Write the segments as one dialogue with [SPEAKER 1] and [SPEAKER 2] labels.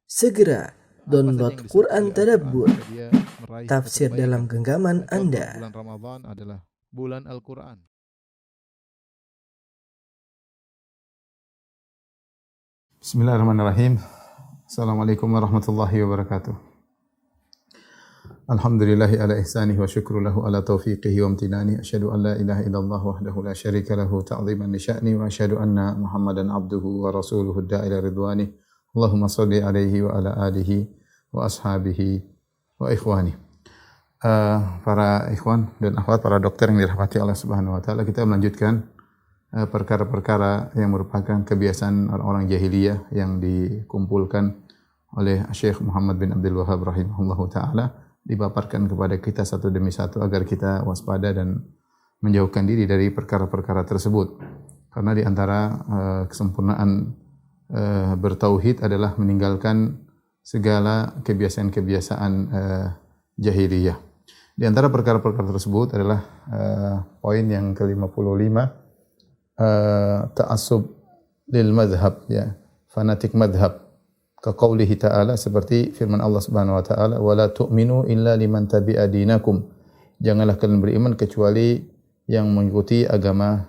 [SPEAKER 1] Segera download Quran Tadabbur,
[SPEAKER 2] dia meraih
[SPEAKER 1] tafsir dalam genggaman Anda.
[SPEAKER 2] Bulan Ramadan adalah bulan Al-Quran.
[SPEAKER 3] Bismillahirrahmanirrahim. Assalamualaikum warahmatullahi wabarakatuh. Alhamdulillahi ala ihsanihi wa syukru lahu ala taufiqihi wa amtinani. Asyhadu an la ilaha illallah wahdahu la syarika lahu ta'ziman li sya'ni wa asyhadu anna Muhammadan abduhu wa rasuluhu da'ila ridwani. Allahumma shalli alaihi wa ala alihi wa ashabihi wa ikhwani. Para ikhwan dan akhwat, para dokter yang dirahmati Allah Subhanahu wa taala, kita melanjutkan perkara-perkara yang merupakan kebiasaan orang-orang jahiliyah yang dikumpulkan oleh Syekh Muhammad bin Abdul Wahhab rahimahullahu taala, dipaparkan kepada kita satu demi satu agar kita waspada dan menjauhkan diri dari perkara-perkara tersebut. Karena di antara kesempurnaan bertauhid adalah meninggalkan segala kebiasaan-kebiasaan jahiliyah. Di antara perkara-perkara tersebut adalah poin yang ke-55, ta'assub lil madhab, ya, fanatik madhab. Ka qaulihi ta'ala, seperti firman Allah Subhanahu wa taala, wala tu'minu illa liman tabi'a dinakum. Janganlah kalian beriman kecuali yang mengikuti agama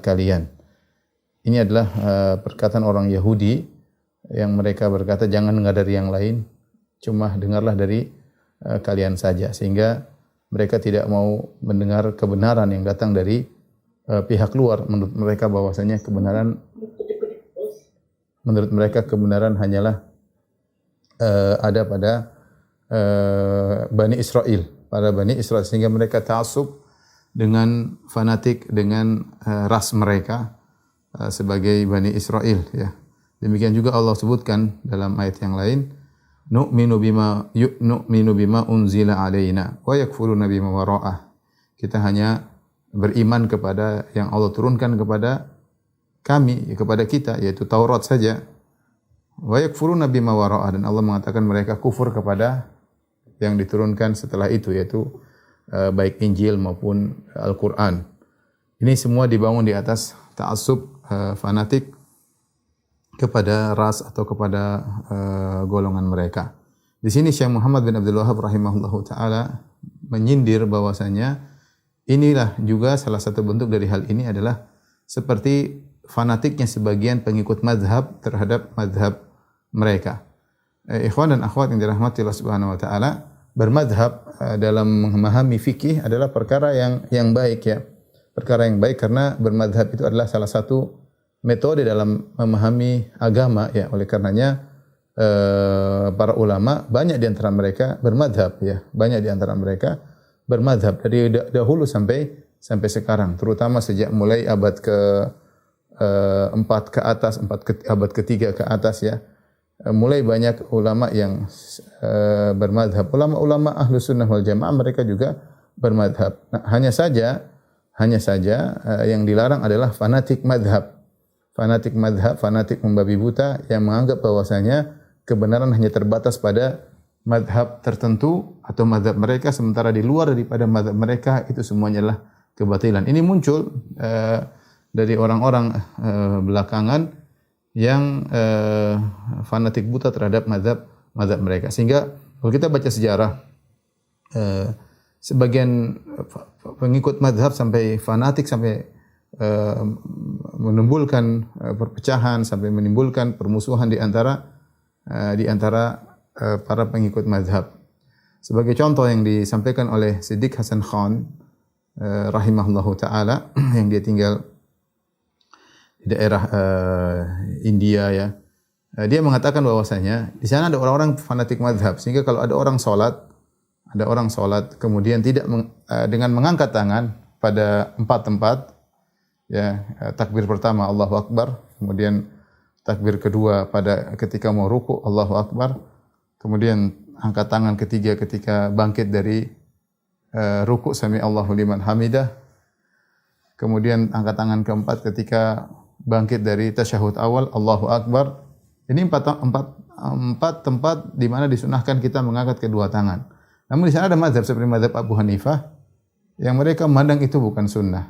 [SPEAKER 3] kalian. Ini adalah perkataan orang Yahudi yang mereka berkata, jangan dengar dari yang lain, cuma dengarlah dari kalian saja, sehingga mereka tidak mau mendengar kebenaran yang datang dari pihak luar. Menurut mereka kebenaran hanyalah ada pada Bani Israel, para Bani Israel, sehingga mereka ta'assub dengan fanatik dengan ras mereka sebagai Bani Israel, ya. Demikian juga Allah sebutkan dalam ayat yang lain, nu'minu bima unzila alaina wa yakfuruna bima wara'ah. Kita hanya beriman kepada yang Allah turunkan kepada kami, kepada kita, yaitu Taurat saja. Wa yakfuruna bima wara'ah, dan Allah mengatakan mereka kufur kepada yang diturunkan setelah itu, yaitu baik Injil maupun Al-Quran. Ini semua dibangun di atas ta'assub fanatik kepada ras atau kepada golongan mereka. Di sini Syekh Muhammad bin Abdul Wahhab rahimahullahu taala menyindir bahwasanya inilah juga salah satu bentuk dari hal ini adalah seperti fanatiknya sebagian pengikut mazhab terhadap mazhab mereka. Ikhwan dan akhwat yang dirahmati Allah Subhanahu wa taala, bermazhab dalam memahami fikih adalah perkara yang baik, ya. Perkara yang baik karena bermazhab itu adalah salah satu metode dalam memahami agama, ya. Oleh karenanya para ulama banyak di antara mereka bermazhab, ya. Banyak di antara mereka bermazhab dari dahulu sampai sekarang, terutama sejak mulai abad ke-4 ke atas, abad ke-3 ke atas, ya. Mulai banyak ulama yang bermazhab. Ulama-ulama Ahlus Sunnah wal Jamaah mereka juga bermazhab. Nah, hanya saja yang dilarang adalah fanatik mazhab. Fanatik mazhab, fanatik membabi buta yang menganggap bahwasanya kebenaran hanya terbatas pada mazhab tertentu atau mazhab mereka, sementara di luar daripada mazhab mereka itu semuanya adalah kebatilan. Ini muncul dari orang-orang belakangan yang fanatik buta terhadap mazhab mereka. Sehingga kalau kita baca sejarah, sebagian pengikut mazhab sampai fanatik, sampai menimbulkan perpecahan, sampai menimbulkan permusuhan di antara para pengikut mazhab. Sebagai contoh yang disampaikan oleh Siddiq Hasan Khan rahimahullahu taala yang dia tinggal di daerah India, ya. Dia mengatakan bahwasanya di sana ada orang-orang fanatik mazhab, sehingga kalau ada orang salat kemudian tidak dengan mengangkat tangan pada 4 tempat, ya, takbir pertama Allahu Akbar, kemudian takbir kedua pada ketika mau ruku Allahu Akbar, kemudian angkat tangan ketiga ketika bangkit dari ruku sami Allahu liman hamidah, kemudian angkat tangan keempat ketika bangkit dari tasyahud awal Allahu Akbar. Ini empat tempat di mana disunahkan kita mengangkat kedua tangan. Namun di sana ada mazhab seperti mazhab Abu Hanifah yang mereka memandang itu bukan sunnah.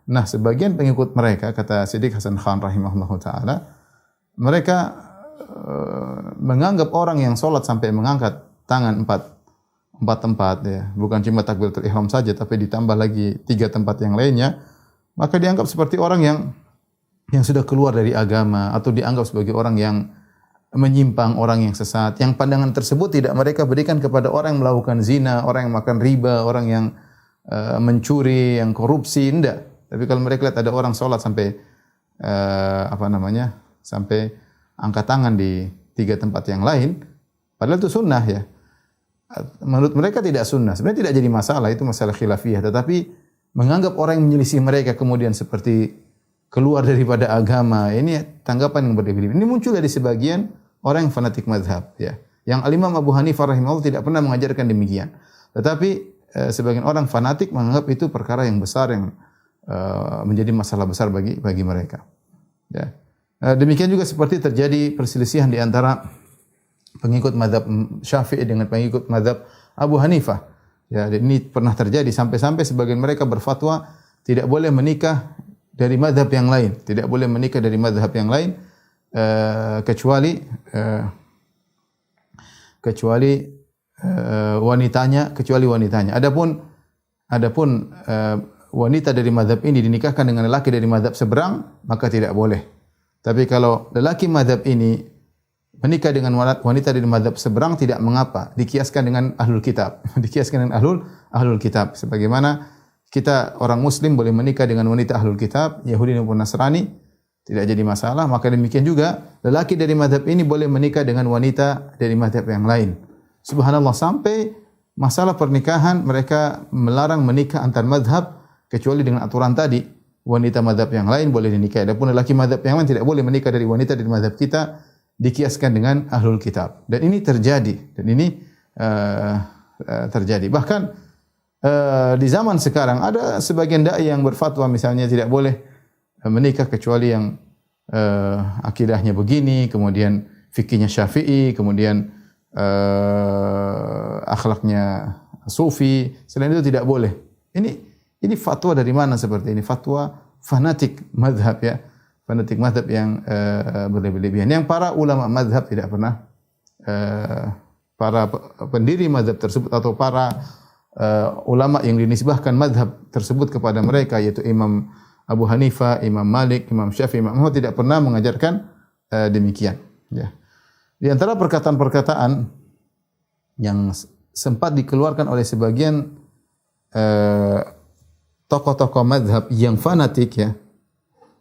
[SPEAKER 3] Nah, sebagian pengikut mereka, kata Siddiq Hasan Khan rahimahullahu taala, mereka menganggap orang yang sholat sampai mengangkat tangan empat tempat ya, bukan cuma takbiratul ihram saja tapi ditambah lagi 3 tempat yang lainnya, maka dianggap seperti orang yang sudah keluar dari agama atau dianggap sebagai orang yang menyimpang, orang yang sesat. Yang pandangan tersebut tidak mereka berikan kepada orang yang melakukan zina, orang yang makan riba, orang yang mencuri, yang korupsi, enggak. Tapi kalau mereka lihat ada orang sholat sampai sampai angkat tangan di 3 tempat yang lain, padahal itu sunnah ya. Menurut mereka tidak sunnah. Sebenarnya tidak jadi masalah, itu masalah khilafiyah. Tetapi menganggap orang yang menyelisih mereka kemudian seperti keluar daripada agama, ini tanggapan yang berbeda. Ini muncul dari sebagian orang yang fanatik mazhab ya. Yang Al-Imam Abu Hanifah rahimahullah tidak pernah mengajarkan demikian. Tetapi sebagian orang fanatik menganggap itu perkara yang besar yang menjadi masalah besar bagi mereka. Ya. Demikian juga seperti terjadi perselisihan di antara pengikut mazhab Syafi'i dengan pengikut mazhab Abu Hanifah. Ya, ini pernah terjadi sampai-sampai sebagian mereka berfatwa tidak boleh menikah dari mazhab yang lain, tidak boleh menikah dari mazhab yang lain kecuali wanitanya. Adapun wanita dari mazhab ini dinikahkan dengan lelaki dari mazhab seberang, maka tidak boleh. Tapi kalau lelaki mazhab ini menikah dengan wanita dari mazhab seberang tidak mengapa, dikiaskan dengan ahlul kitab. Dikiaskan dengan ahlul kitab. Sebagaimana kita orang muslim boleh menikah dengan wanita ahlul kitab, Yahudi maupun Nasrani, tidak jadi masalah. Maka demikian juga lelaki dari mazhab ini boleh menikah dengan wanita dari mazhab yang lain. Subhanallah, sampai masalah pernikahan mereka melarang menikah antar mazhab kecuali dengan aturan tadi. Wanita mazhab yang lain boleh dinikah. Adapun lelaki mazhab yang lain tidak boleh menikah dari wanita dari mazhab kita, dikiaskan dengan ahlul kitab. Dan ini terjadi. Terjadi. Bahkan di zaman sekarang ada sebagian dai yang berfatwa misalnya tidak boleh menikah kecuali yang akidahnya begini, kemudian fikihnya Syafi'i, kemudian akhlaknya Sufi. Selain itu tidak boleh. Ini fatwa dari mana seperti ini? Fatwa fanatik mazhab ya. Fanatik mazhab yang berlebihan. Yang para ulama mazhab tidak pernah para pendiri mazhab tersebut atau para ulama yang dinisbahkan mazhab tersebut kepada mereka, yaitu Imam Abu Hanifah, Imam Malik, Imam Syafi'i, Imam Ahmad tidak pernah mengajarkan demikian. Ya. Di antara perkataan-perkataan yang sempat dikeluarkan oleh sebagian tokoh-tokoh mazhab yang fanatik ya,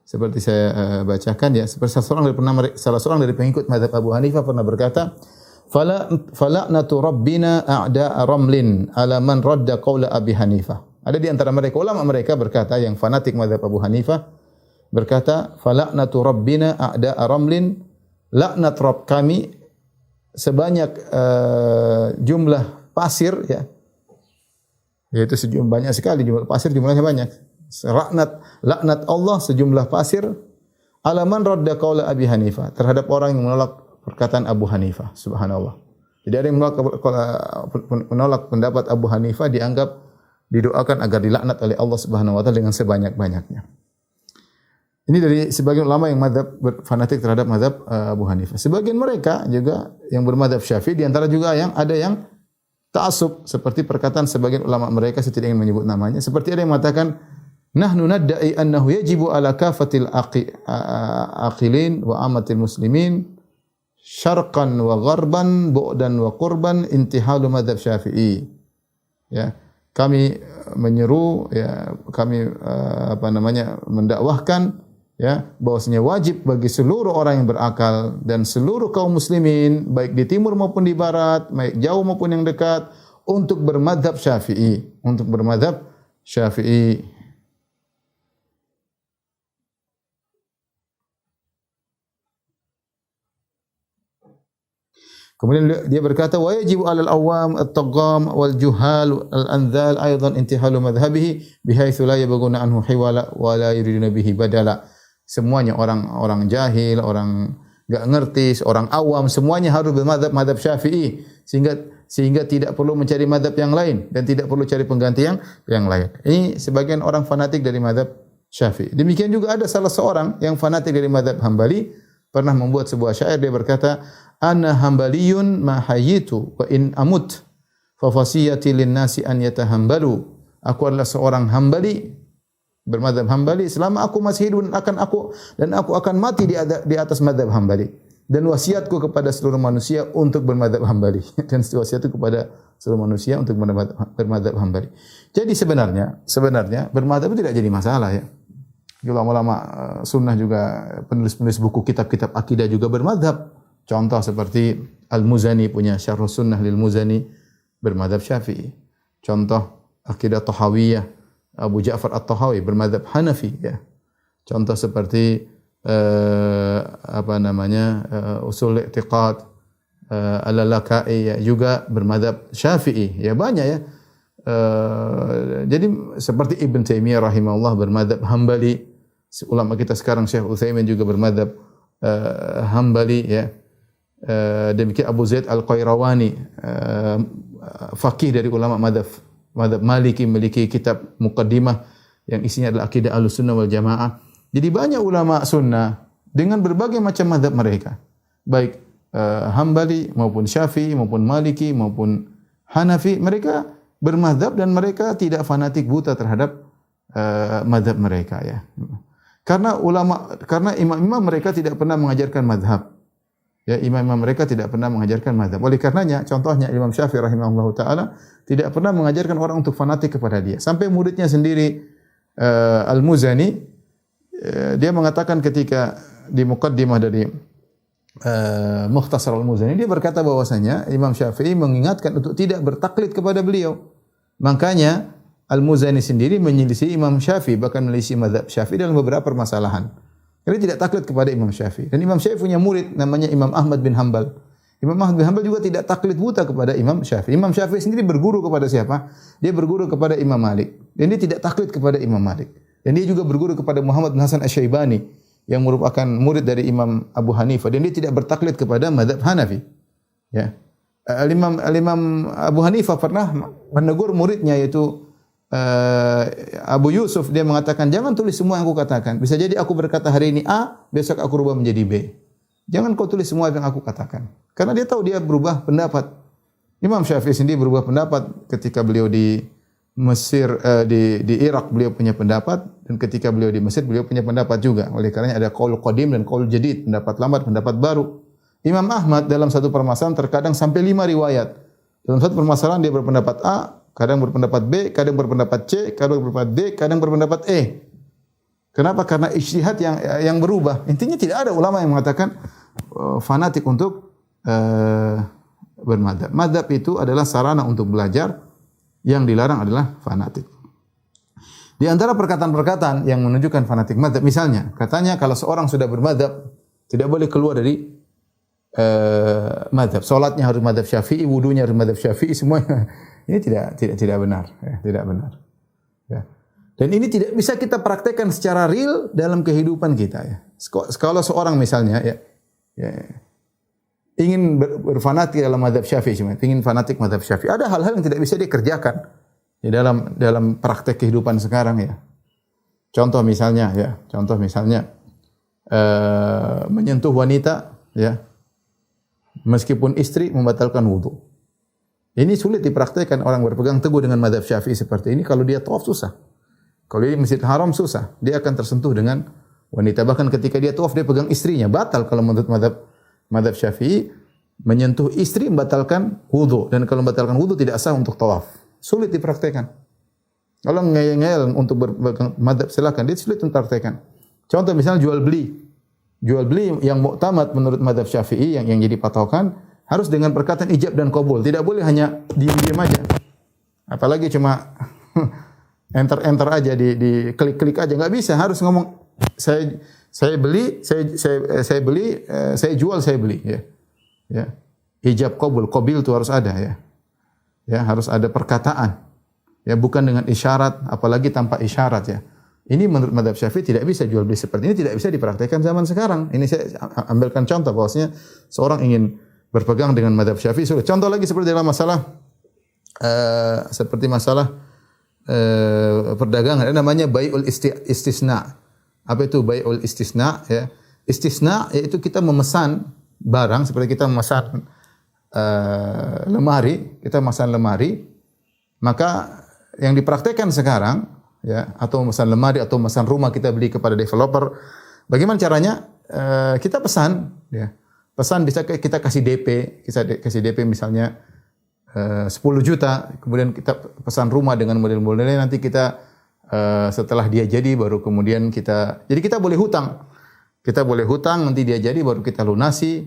[SPEAKER 3] seperti saya bacakan ya, seperti salah seorang dari pengikut mazhab Abu Hanifah pernah berkata, fala'natu rabbina a'da'a ramlin ala man radda qawla Abi Hanifah. Ada di antara mereka ulama mereka berkata yang fanatik mazhab Abu Hanifah berkata, fala'natu rabbina a'da'a ramlin, laknat Rabb kami sebanyak jumlah pasir ya. Yaitu banyak sekali jumlah pasir, jumlahnya banyak. Laknat Allah sejumlah pasir ala man radda qawla Abi Hanifah, terhadap orang yang menolak perkataan Abu Hanifah. Subhanallah. Jadi ada yang menolak pendapat Abu Hanifah dianggap didoakan agar dilaknat oleh Allah Subhanahu wa taala dengan sebanyak-banyaknya. Ini dari sebagian ulama yang mazhab fanatik terhadap mazhab Abu Hanifah. Sebagian mereka juga yang bermazhab Syafi'i, di antara juga yang ada yang ta'assub, seperti perkataan sebagian ulama mereka, saya tidak ingin menyebut namanya, seperti ada yang mengatakan nahnu nadda'i annahu yajibu ala kafatil aqilin wa amatil muslimin syarqan wa gharban bu'dan wa qurban intihalu madzhab Syafi'i. Ya, kami menyeru ya, kami mendakwahkan ya bahwasanya wajib bagi seluruh orang yang berakal dan seluruh kaum muslimin baik di timur maupun di barat, baik jauh maupun yang dekat untuk bermadzhab Syafi'i, Kemudian dia berkata wa yajibu 'alal awam at-tagham wal juhal al-anzal aidan intihalu madhhabihi bihaitsu la yabghuna anhu hiwala wa la yuriduna bihi badala. Semuanya orang jahil, orang enggak ngerti, orang awam semuanya harus bermadzhab Syafi'i sehingga tidak perlu mencari mazhab yang lain dan tidak perlu cari pengganti yang lain. Ini sebagian orang fanatik dari mazhab Syafi'i. Demikian juga ada salah seorang yang fanatik dari mazhab Hambali pernah membuat sebuah syair, dia berkata ana hambaliyun ma hayitu wa in amut fa fasiyati lin nasi an yatahambalu. Aku adalah seorang hambali, bermadzhab hambali selama aku masih hidup dan aku akan mati di atas madzhab hambali. Dan wasiatku kepada seluruh manusia untuk bermadzhab hambali. Dan wasiatku kepada seluruh manusia untuk bermadzhab hambali. Jadi sebenarnya bermadzhab itu tidak jadi masalah ya. Ulama-ulama sunnah juga penulis-penulis buku kitab-kitab akidah juga bermadzhab. Contoh seperti Al-Muzani punya Syarh Sunnah lil Muzani bermadzhab Syafi'i. Contoh Aqidah Tahawiyah Abu Ja'far At-Tahawi bermadzhab Hanafi ya. Contoh seperti Usul I'tiqad Al-Lalakai ya, juga bermadzhab Syafi'i. Ya banyak ya. Jadi seperti Ibn Taimiyah rahimahullah bermadzhab Hambali. Ulama kita sekarang Syekh Utsaimin juga bermadzhab Hambali ya. Demikian Abu Zaid Al-Qayrawani faqih dari ulama madzhab Maliki memiliki kitab muqaddimah yang isinya adalah akidah Ahlussunnah wal Jamaah. Jadi banyak ulama sunnah dengan berbagai macam mazhab mereka. Baik Hambali maupun Syafi'i maupun Maliki maupun Hanafi, mereka bermazhab dan mereka tidak fanatik buta terhadap mazhab mereka ya. Karena imam-imam mereka tidak pernah mengajarkan mazhab. Ya, imam-imam mereka tidak pernah mengajarkan mazhab. Oleh karenanya, contohnya Imam Syafi'i rahimahullahu taala tidak pernah mengajarkan orang untuk fanatik kepada dia. Sampai muridnya sendiri Al-Muzani dia mengatakan ketika di muqaddimah dari Mukhtasar Al-Muzani, dia berkata bahwasanya Imam Syafi'i mengingatkan untuk tidak bertaklid kepada beliau. Makanya Al-Muzani sendiri menyelisih Imam Syafi'i, bahkan menyelisih mazhab Syafi'i dalam beberapa permasalahan. Jadi tidak taklid kepada Imam Syafi'i. Dan Imam Syafi'i punya murid namanya Imam Ahmad bin Hanbal. Imam Ahmad bin Hanbal juga tidak taklid buta kepada Imam Syafi'i. Imam Syafi'i sendiri berguru kepada siapa? Dia berguru kepada Imam Malik. Dan dia tidak taklid kepada Imam Malik. Dan dia juga berguru kepada Muhammad bin Hasan Asy-Syaibani yang merupakan murid dari Imam Abu Hanifah. Dan dia tidak bertaklid kepada mazhab Hanafi. Ya. Al-Imam Abu Hanifah pernah menegur muridnya yaitu Abu Yusuf. Dia mengatakan, jangan tulis semua yang aku katakan. Bisa jadi aku berkata hari ini A, besok aku rubah menjadi B. Jangan kau tulis semua yang aku katakan. Karena dia tahu dia berubah pendapat. Imam Syafi'i sendiri berubah pendapat ketika beliau di Mesir, di Irak beliau punya pendapat, dan ketika beliau di Mesir beliau punya pendapat juga. Oleh karenanya ada qaul qadim dan qaul jadid, pendapat lama dan pendapat baru. Imam Ahmad dalam satu permasalahan terkadang sampai 5 riwayat. Dalam satu permasalahan dia berpendapat A, kadang berpendapat B, kadang berpendapat C, kadang berpendapat D, kadang berpendapat E. Kenapa? Karena ijtihad yang berubah. Intinya tidak ada ulama yang mengatakan fanatik untuk bermadzhab. Madzhab itu adalah sarana untuk belajar, yang dilarang adalah fanatik. Di antara perkataan-perkataan yang menunjukkan fanatik madzhab, misalnya, katanya kalau seorang sudah bermadzhab, tidak boleh keluar dari madzhab. Salatnya harus madzhab Syafi'i, wudunya harus madzhab Syafi'i, semuanya. Ini tidak benar, ya, tidak benar. Ya. Dan ini tidak bisa kita praktekkan secara real dalam kehidupan kita. Ya. Kalau seorang misalnya ingin berfanatik dalam mazhab Syafi'i, ingin fanatik mazhab Syafi'i, ada hal-hal yang tidak bisa dikerjakan ya, dalam praktek kehidupan sekarang ya. Contoh misalnya menyentuh wanita ya, meskipun istri membatalkan wudu. Ini sulit dipraktekkan. Orang berpegang teguh dengan mazhab Syafi'i seperti ini, kalau dia tawaf susah. Kalau dia di Masjid Haram susah, dia akan tersentuh dengan wanita. Bahkan ketika dia tawaf dia pegang istrinya, batal kalau menurut mazhab Syafi'i. Menyentuh istri membatalkan wudu, dan kalau membatalkan wudu tidak sah untuk tawaf. Sulit dipraktekkan. Kalau ngeyel untuk berpegang mazhab silakan, dia sulit untuk dipraktekkan. Contoh misalnya jual beli yang muktamad menurut mazhab Syafi'i yang jadi patokan harus dengan perkataan ijab dan qabul. Tidak boleh hanya diam-diam aja. Apalagi cuma enter aja, di klik aja, enggak bisa. Harus ngomong saya beli, saya jual, saya beli ya. Ya. Ijab qabul, qabil itu harus ada ya. Ya, harus ada perkataan. Ya, bukan dengan isyarat, apalagi tanpa isyarat ya. Ini menurut mazhab Syafi'i tidak bisa jual beli seperti ini, tidak bisa dipraktikkan zaman sekarang. Ini saya ambilkan contoh bahwasanya seorang ingin berpegang dengan mazhab Syafi'i sulit. Contoh lagi seperti dalam masalah perdagangan, ada namanya bai'ul istisna. Apa itu bai'ul istisna ya? Istisna yaitu kita memesan barang seperti kita memesan lemari, maka yang dipraktekkan sekarang ya, atau memesan lemari atau memesan rumah kita beli kepada developer, bagaimana caranya? Kita pesan ya. Pesan bisa kita kasih DP misalnya 10 juta, kemudian kita pesan rumah dengan model-modelnya, nanti kita setelah dia jadi baru kemudian jadi kita boleh hutang. Kita boleh hutang, nanti dia jadi baru kita lunasi.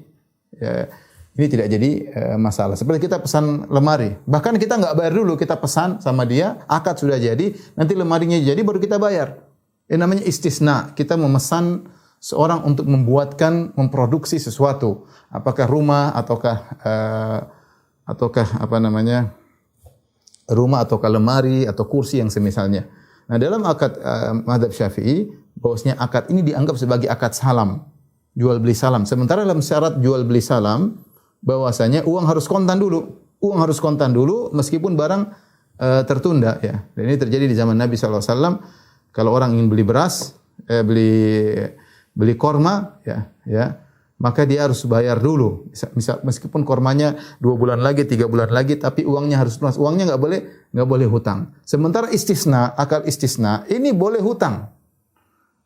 [SPEAKER 3] Ya, ini tidak jadi masalah. Seperti kita pesan lemari. Bahkan kita nggak bayar dulu, kita pesan sama dia, akad sudah jadi, nanti lemarinya jadi baru kita bayar. Ini namanya istisna. Kita memesan seorang untuk memproduksi sesuatu. Apakah rumah ataukah rumah ataukah lemari atau kursi yang semisalnya. Nah, dalam akad mazhab Syafi'i, bahwasanya akad ini dianggap sebagai akad salam, jual beli salam. Sementara dalam syarat jual beli salam, bahwasanya uang harus kontan dulu. Uang harus kontan dulu meskipun barang tertunda ya. Dan ini terjadi di zaman Nabi sallallahu alaihi wasallam. Kalau orang ingin beli beras, beli korma ya, maka dia harus bayar dulu. Meskipun kormanya 2 bulan lagi, 3 bulan lagi, tapi uangnya harus lunas. Uangnya nggak boleh hutang. Sementara akal istisna ini boleh hutang.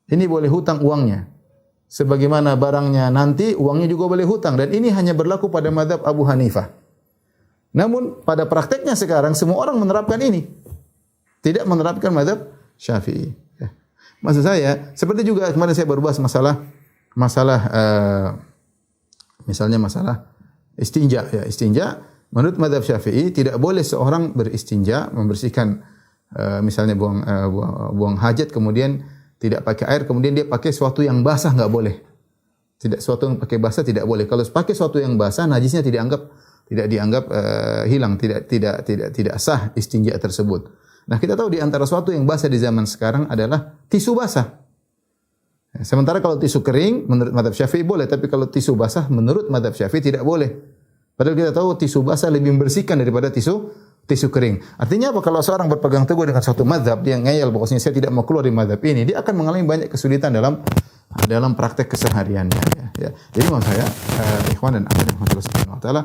[SPEAKER 3] Ini boleh hutang uangnya. Sebagaimana barangnya nanti, uangnya juga boleh hutang. Dan ini hanya berlaku pada mazhab Abu Hanifah. Namun pada prakteknya sekarang semua orang menerapkan ini. Tidak menerapkan mazhab Syafi'i. Ya. Maksud saya, seperti juga kemarin saya berbahas misalnya masalah istinja. Ya, istinja menurut mazhab Syafi'i tidak boleh seorang beristinja, membersihkan misalnya buang hajat, kemudian tidak pakai air, kemudian dia pakai sesuatu yang basah, nggak boleh. Sesuatu yang pakai basah tidak boleh. Kalau pakai sesuatu yang basah, najisnya tidak dianggap hilang, tidak sah istinja tersebut. Nah, kita tahu di antara sesuatu yang basah di zaman sekarang adalah tisu basah. Sementara kalau tisu kering menurut mazhab Syafi'i boleh, tapi kalau tisu basah menurut mazhab Syafi'i tidak boleh. Padahal kita tahu tisu basah lebih membersihkan daripada tisu kering. Artinya apa? Kalau seorang berpegang teguh dengan suatu mazhab, dia ngeyel bahwasanya saya tidak mau keluar dari mazhab ini, dia akan mengalami banyak kesulitan dalam praktek kesehariannya. Ya. Jadi maksud saya, ikhwan dan akhwat rahmatullah subhanahu wa ta'ala,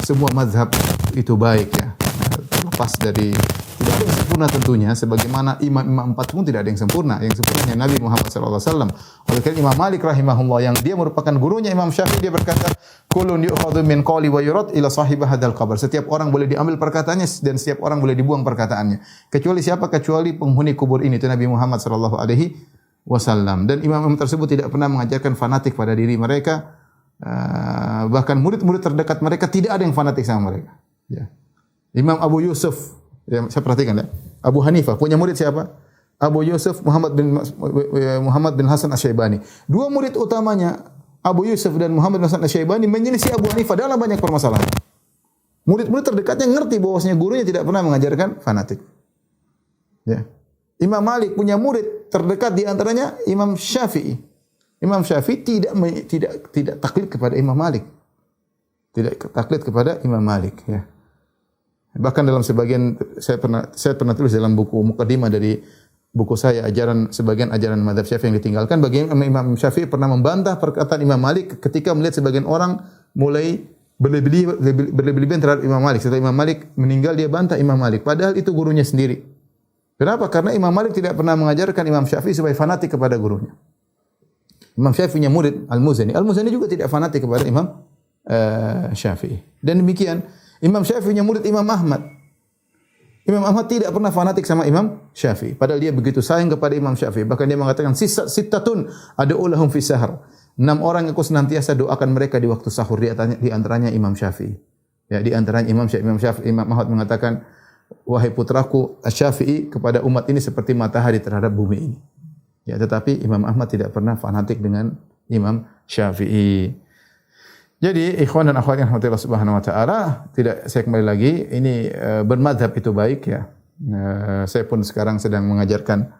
[SPEAKER 3] semua mazhab itu baik ya. Terlepas dari tidak ada yang sempurna tentunya, sebagaimana imam-imam 4 pun tidak ada yang sempurna. Yang sempurna hanya Nabi Muhammad sallallahu alaihi wasallam. Oleh karena Imam Malik rahimahullah yang dia merupakan gurunya Imam Syafi'i, dia berkata, "Kullun yu'khadhu min qawli wa yurad ila sahibi hadzal qabr." Setiap orang boleh diambil perkataannya dan setiap orang boleh dibuang perkataannya. Kecuali siapa? Kecuali penghuni kubur ini, itu Nabi Muhammad sallallahu alaihi wasallam. Dan imam-imam tersebut tidak pernah mengajarkan fanatik pada diri mereka. Bahkan murid-murid terdekat mereka tidak ada yang fanatik sama mereka. Ya. Imam Abu Yusuf, ya, saya perhatikan ya. Abu Hanifah punya murid siapa? Abu Yusuf Muhammad bin Hasan Asy-Syaibani. Dua murid utamanya Abu Yusuf dan Muhammad bin Hasan Asy-Syaibani menyelisih Abu Hanifah dalam banyak permasalahan. Murid-murid terdekatnya ngerti bahwasanya gurunya tidak pernah mengajarkan fanatik. Ya. Imam Malik punya murid terdekat di antaranya Imam Syafi'i. Imam Syafi'i tidak taklid kepada Imam Malik. Tidak taklid kepada Imam Malik ya. Bahkan dalam sebagian saya pernah tulis dalam buku mukadimah dari buku saya sebagian ajaran mazhab Syafi'i yang ditinggalkan, bagian Imam Syafi'i pernah membantah perkataan Imam Malik ketika melihat sebagian orang mulai berlebihan terhadap Imam Malik. Setelah Imam Malik meninggal dia bantah Imam Malik padahal itu gurunya sendiri. Kenapa? Karena Imam Malik tidak pernah mengajarkan Imam Syafi'i supaya fanatik kepada gurunya. Imam Syafi'i punya murid Al-Muzani. Al-Muzani juga tidak fanatik kepada Imam Syafi'i. Dan demikian Imam Syafi'i punya murid Imam Ahmad. Imam Ahmad tidak pernah fanatik sama Imam Syafi'i. Padahal dia begitu sayang kepada Imam Syafi'i. Bahkan dia mengatakan, sittatun ad'u lahum fi sahar. 6 orang yang aku senantiasa doakan mereka di waktu sahur. Di antaranya Imam Syafi'i. Ya, di antaranya Imam Syafi'i. Imam Ahmad mengatakan, wahai putraku Syafi'i kepada umat ini seperti matahari terhadap bumi ini. Ya, tetapi Imam Ahmad tidak pernah fanatik dengan Imam Syafi'i. Jadi ikhwan dan akhwat yang rahmatillah subhanahu wa ta'ala, saya kembali lagi, ini bermadhab itu baik ya. Saya pun sekarang sedang mengajarkan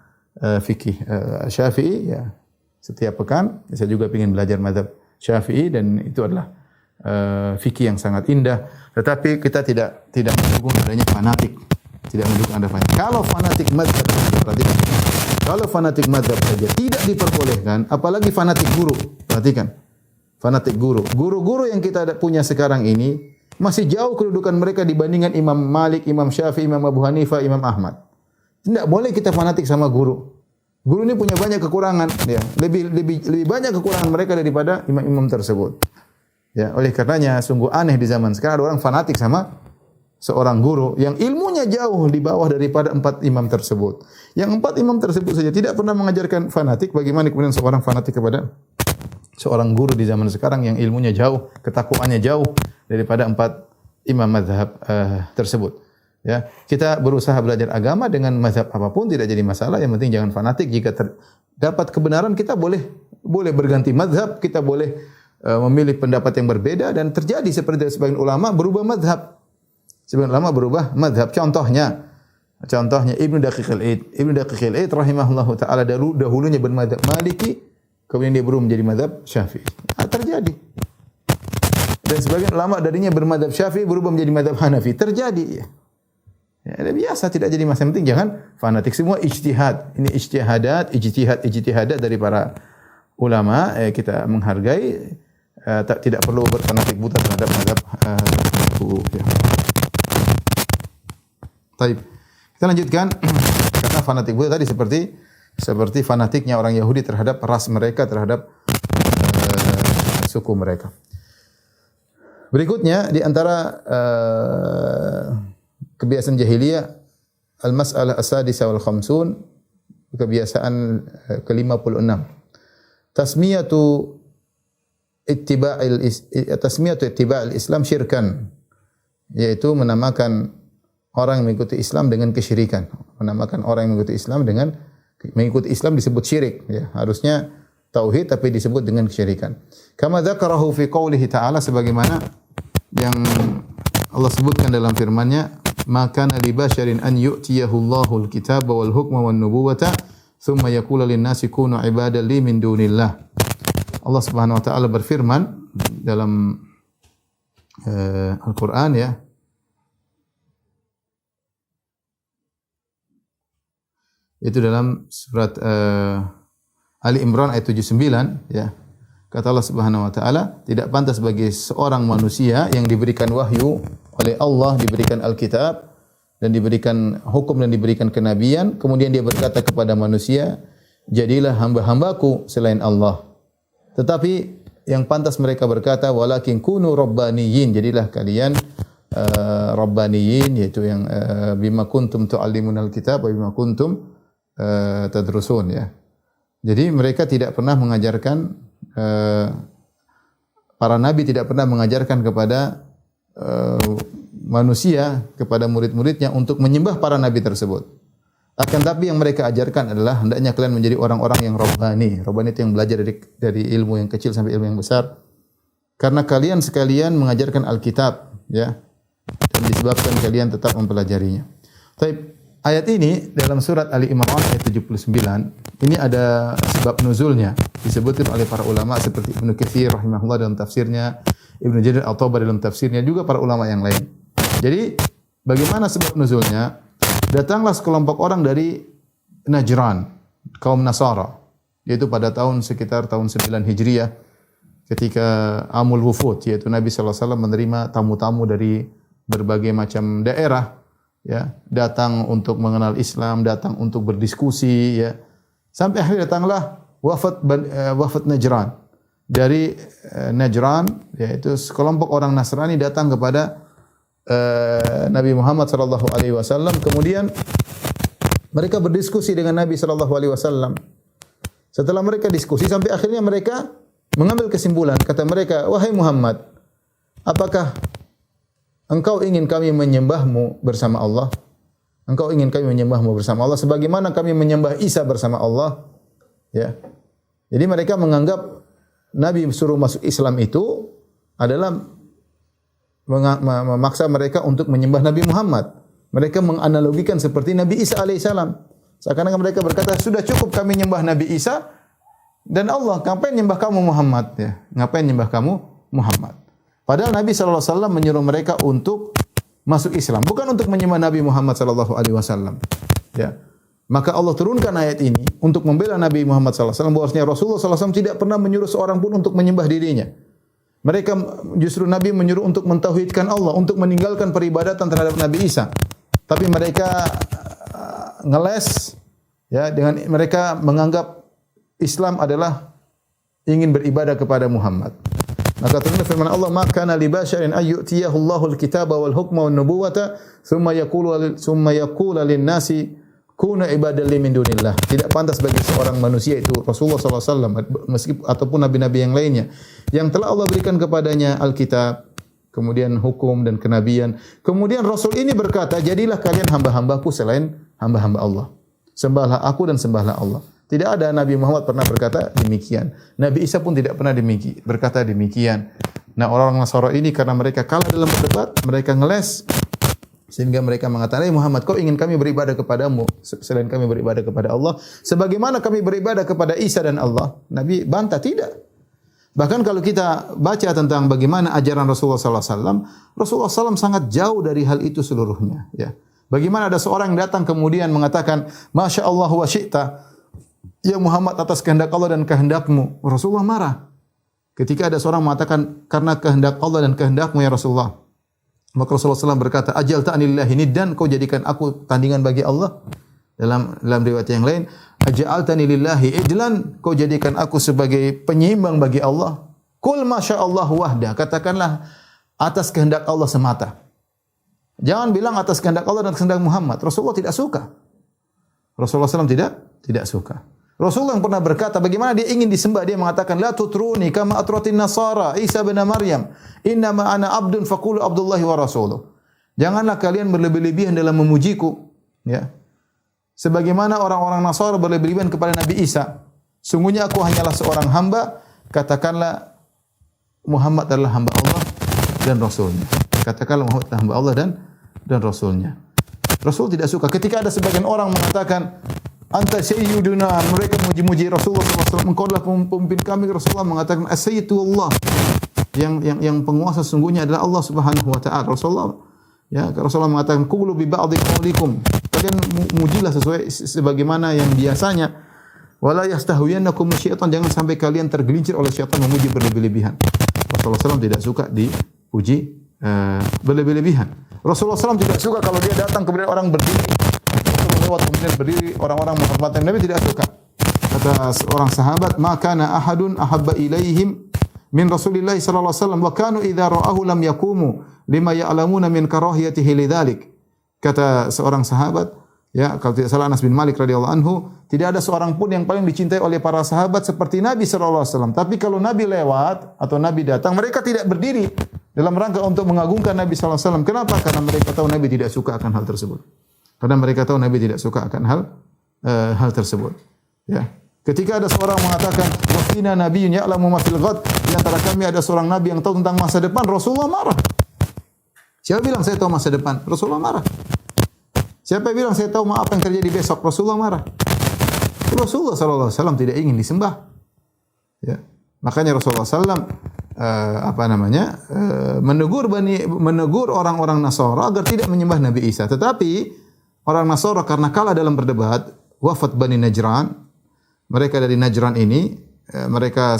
[SPEAKER 3] fikih Syafi'i ya. Setiap pekan saya juga ingin belajar madhab Syafi'i dan itu adalah fikih yang sangat indah. Tetapi kita tidak mendukung adanya fanatik. Tidak mendukung ada fanatik. Kalau fanatik madhab, perhatikan. Kalau fanatik madhab saja tidak diperbolehkan, apalagi fanatik guru. Perhatikan. Fanatik guru. Guru-guru yang kita punya sekarang ini masih jauh kedudukan mereka dibandingkan Imam Malik, Imam Syafi'i, Imam Abu Hanifah, Imam Ahmad. Tidak boleh kita fanatik sama guru. Guru ini punya banyak kekurangan, ya. Lebih banyak kekurangan mereka daripada imam-imam tersebut. Ya, oleh karenanya sungguh aneh di zaman sekarang ada orang fanatik sama seorang guru yang ilmunya jauh di bawah daripada 4 imam tersebut. Yang 4 imam tersebut saja tidak pernah mengajarkan fanatik, bagaimana kemudian seorang fanatik kepada seorang guru di zaman sekarang yang ilmunya jauh, ketakwaannya jauh daripada 4 imam mazhab tersebut. Ya, kita berusaha belajar agama dengan mazhab apapun tidak jadi masalah, yang penting jangan fanatik. Jika dapat kebenaran kita boleh berganti mazhab, kita boleh memilih pendapat yang berbeda dan terjadi seperti sebagian ulama berubah mazhab. Sebagian ulama berubah mazhab. Contohnya Ibnu Daqiq al-Aid. Ibnu Daqiq al-Aid rahimahullahu taala dahulunya bermadzhab Maliki, kemudian dia berubah menjadi mazhab Syafi'i. Terjadi. Dan sebagian ulama darinya bermadzhab Syafi'i berubah menjadi mazhab Hanafi. Terjadi. Ya, biasa tidak jadi masalah, penting jangan fanatik, semua ijtihad. Ini ijtihadat dari para ulama, kita menghargai, tidak perlu berfanatik buta terhadap mazhab tertentu. Ya. Baik. Kita lanjutkan karena fanatik buta tadi seperti fanatiknya orang Yahudi terhadap ras mereka, terhadap suku mereka. Berikutnya di antara kebiasaan jahiliyah al-mas'alah as-sadisa wal khamsun, kebiasaan ke-56. Tasmiyatu ittiba'il Islam syirkan, yaitu menamakan orang yang mengikuti Islam dengan kesyirikan. Menamakan orang yang mengikuti Islam dengan mengikuti Islam disebut syirik, ya. Harusnya tauhid tapi disebut dengan kesyirikan. Kama dzakarahu fi qoulihi ta'ala, sebagaimana yang Allah sebutkan dalam firman-Nya, maka li basyarin an yu'tiyahu Allahul kitaba wal hukma wan nubuwata thumma yaqulu lin nasi kunu ibadan li min dunillah. Allah Subhanahu wa taala berfirman dalam Al-Qur'an, ya. Itu dalam surat Ali Imran ayat 79, ya. Kata Allah Subhanahu wa taala, tidak pantas bagi seorang manusia yang diberikan wahyu oleh Allah, diberikan Alkitab dan diberikan hukum dan diberikan kenabian, kemudian dia berkata kepada manusia, jadilah hamba-hambaku selain Allah. Tetapi yang pantas mereka berkata, walakin kunu rabbaniyin, jadilah kalian rabbaniyin, yaitu yang bima kuntum tu'allimunal kitab wa bima kuntum tadrusun, ya. Jadi mereka tidak pernah mengajarkan, para nabi tidak pernah mengajarkan kepada manusia, kepada murid-muridnya untuk menyembah para nabi tersebut. Akan tapi yang mereka ajarkan adalah hendaknya kalian menjadi orang-orang yang rabbani. Rabbani itu yang belajar dari ilmu yang kecil sampai ilmu yang besar. Karena kalian sekalian mengajarkan Alkitab, ya. Dan disebabkan kalian tetap mempelajarinya. Tapi ayat ini dalam surat Ali Imran ayat 79, ini ada sebab nuzulnya. Disebutkan oleh para ulama seperti Ibnu Katsir rahimahullah dalam tafsirnya, Ibnu Jarir At-Tabari dalam tafsirnya, juga para ulama yang lain. Jadi, bagaimana sebab nuzulnya? Datanglah sekelompok orang dari Najran, kaum Nasara, yaitu pada sekitar tahun 9 Hijriah, ketika Amul Wufud, yaitu Nabi sallallahu alaihi wasallam menerima tamu-tamu dari berbagai macam daerah, ya, datang untuk mengenal Islam, datang untuk berdiskusi, ya. Sampai akhirnya datanglah wafat Najran. Dari Najran, yaitu sekelompok orang Nasrani datang kepada Nabi Muhammad sallallahu alaihi wasallam, kemudian mereka berdiskusi dengan Nabi sallallahu alaihi wasallam. Setelah mereka diskusi sampai akhirnya mereka mengambil kesimpulan, kata mereka, "Wahai Muhammad, apakah engkau ingin kami menyembahmu bersama Allah? Engkau ingin kami menyembahmu bersama Allah sebagaimana kami menyembah Isa bersama Allah?" Ya. Jadi mereka menganggap Nabi suruh masuk Islam itu adalah memaksa mereka untuk menyembah Nabi Muhammad. Mereka menganalogikan seperti Nabi Isa alaihissalam. Seakan-akan mereka berkata, sudah cukup kami menyembah Nabi Isa dan Allah, ngapain menyembah kamu Muhammad? Ya, ngapain menyembah kamu Muhammad? Padahal Nabi SAW menyuruh mereka untuk masuk Islam, bukan untuk menyembah Nabi Muhammad SAW. Ya. Maka Allah turunkan ayat ini untuk membela Nabi Muhammad SAW, bahwasanya Rasulullah SAW tidak pernah menyuruh seorang pun untuk menyembah dirinya. Mereka justru Nabi menyuruh untuk mentauhidkan Allah, untuk meninggalkan peribadatan terhadap Nabi Isa. Tapi mereka ngeles ya dengan mereka menganggap Islam adalah ingin beribadah kepada Muhammad. Maka turun firman Allah, "Maka kana li basyarin ayyutiyahu Allahul kitaba wal hukma wan nubuwata thumma yaqulu lin-nasi kunu ibadan li min dunillah." Tidak pantas bagi seorang manusia itu Rasulullah sallallahu alaihi wasallam meskipun ataupun nabi-nabi yang lainnya yang telah Allah berikan kepadanya Alkitab, kemudian hukum dan kenabian. Kemudian Rasul ini berkata, "Jadilah kalian hamba-hambaku selain hamba-hamba Allah. Sembahlah aku dan sembahlah Allah." Tidak ada Nabi Muhammad pernah berkata demikian. Nabi Isa pun tidak pernah berkata demikian. Nah, orang Nasara ini karena mereka kalah dalam berdebat, mereka ngeles sehingga mereka mengatakan, Muhammad, kau ingin kami beribadah kepadamu selain kami beribadah kepada Allah, sebagaimana kami beribadah kepada Isa dan Allah?" Nabi bantah, tidak. Bahkan kalau kita baca tentang bagaimana ajaran Rasulullah sallallahu alaihi wasallam, Rasulullah SAW sangat jauh dari hal itu seluruhnya, ya. Bagaimana ada seorang yang datang kemudian mengatakan, "Masya Allah wa syi'ta," ya Muhammad, atas kehendak Allah dan kehendakmu. Rasulullah marah. Ketika ada seorang mengatakan, "Karena kehendak Allah dan kehendakmu ya Rasulullah." Maka Rasulullah SAW berkata, "Ajal ta'anillahi niddan," kau jadikan aku tandingan bagi Allah. Dalam riwayat yang lain, "Aja'altani lillahi idlan," kau jadikan aku sebagai penyeimbang bagi Allah. Qul masya Allah wahda, katakanlah atas kehendak Allah semata. Jangan bilang atas kehendak Allah dan kehendak Muhammad. Rasulullah tidak suka. Rasulullah SAW tidak suka. Rasulullah yang pernah berkata bagaimana dia ingin disembah, dia mengatakan, "La tutruni kama atratin nasara Isa bin Maryam, innama ana abdun faqulu Abdullahi wa rasuluh." Janganlah kalian berlebih-lebihan dalam memujiku, ya. Sebagaimana orang-orang Nasara berlebih-lebihan kepada Nabi Isa. Sungguhnya aku hanyalah seorang hamba, katakanlah Muhammad adalah hamba Allah dan Rasulnya. Katakanlah Muhammad adalah hamba Allah dan Rasulnya. Rasul tidak suka. Ketika ada sebagian orang mengatakan, "Anta sayyiduna," mereka memuji Rasulullah SAW, "Engkau adalah pemimpin kami." Rasulullah mengatakan, "As-sayyidu Allah." Yang penguasa sesungguhnya adalah Allah Subhanahu wa taala. Rasulullah mengatakan, "Qulu bi ba'dhi qaulikum." Kalian mujilah sesuai sebagaimana yang biasanya. "Wala yastahwiyannakum syaitan," jangan sampai kalian tergelincir oleh syaitan memuji berlebih-lebihan. Rasulullah SAW tidak suka dipuji berlebih-lebihan. Rasulullah SAW tidak suka kalau dia datang kemudian orang berdiri, lewat kemudian berdiri, orang-orang menghormati Nabi, tidak suka. Kata seorang sahabat, "Maka na ahadun ahabba ilaihim min Rasulillah sallallahu alaihi wasallam wa kanu idza ra'ahu lam yaqumu lima ya'lamuna min karahiyatihi lidzalik." Kata seorang sahabat, ya, kalau tidak salah Anas bin Malik radhiyallahu anhu, tidak ada seorang pun yang paling dicintai oleh para sahabat seperti Nabi sallallahu alaihi wasallam. Tapi kalau Nabi lewat atau Nabi datang, mereka tidak berdiri dalam rangka untuk mengagungkan Nabi sallallahu alaihi wasallam. Kenapa? Karena mereka tahu Nabi tidak suka akan hal tersebut. Karena mereka tahu Nabi tidak suka akan hal tersebut. Ya. Ketika ada seorang mengatakan, "Wasina nabiyyun ya'lamu ma fil ghad," di antara kami ada seorang nabi yang tahu tentang masa depan, Rasulullah marah. Siapa bilang saya tahu masa depan? Rasulullah marah. Siapa bilang saya tahu apa yang terjadi besok? Rasulullah marah. Rasulullah sallallahu alaihi wasallam tidak ingin disembah. Ya. Makanya Rasulullah sallallahu menegur orang-orang Nasara agar tidak menyembah Nabi Isa. Tetapi orang Nasara karena kalah dalam berdebat, wafat Bani Najran, mereka dari Najran ini, mereka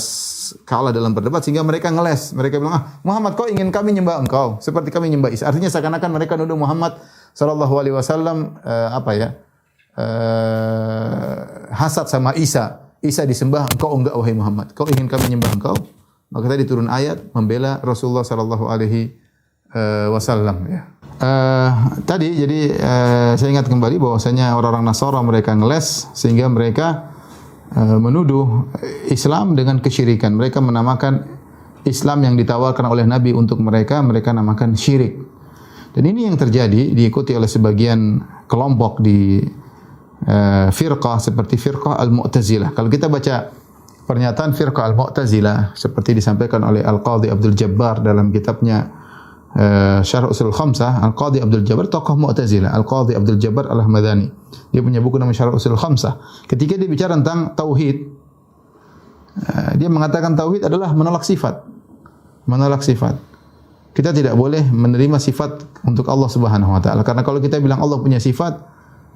[SPEAKER 3] kalah dalam berdebat sehingga mereka ngeles. Mereka bilang, "Muhammad, kau ingin kami nyembah engkau seperti kami nyembah Isa." Artinya seakan-akan mereka nuduh Muhammad sallallahu alaihi wasallam hasad sama Isa. Isa disembah, engkau enggak wahai Muhammad. Kau ingin kami nyembah engkau? Maka tadi turun ayat membela Rasulullah sallallahu alaihi wasallam, ya. Tadi jadi saya ingat kembali bahwasanya orang-orang Nasara mereka ngeles sehingga mereka menuduh Islam dengan kesyirikan. Mereka menamakan Islam yang ditawarkan oleh Nabi untuk mereka namakan syirik. Dan ini yang terjadi diikuti oleh sebagian kelompok di firqah seperti firqah Al-Mu'tazilah. Kalau kita baca pernyataan firqah Al-Mu'tazilah seperti disampaikan oleh Al-Qadhi Abdul Jabbar dalam kitabnya Syarh Ushul Khamsah, Al-Qadhi Abdul Jabbar tokoh Mu'tazilah, Al-Qadhi Abdul Jabbar Al-Ahmadani. Dia punya buku namanya Syarh Ushul Khamsah. Ketika dia bicara tentang tauhid, dia mengatakan tauhid adalah menolak sifat. Menolak sifat. Kita tidak boleh menerima sifat untuk Allah Subhanahu wa taala. Karena kalau kita bilang Allah punya sifat,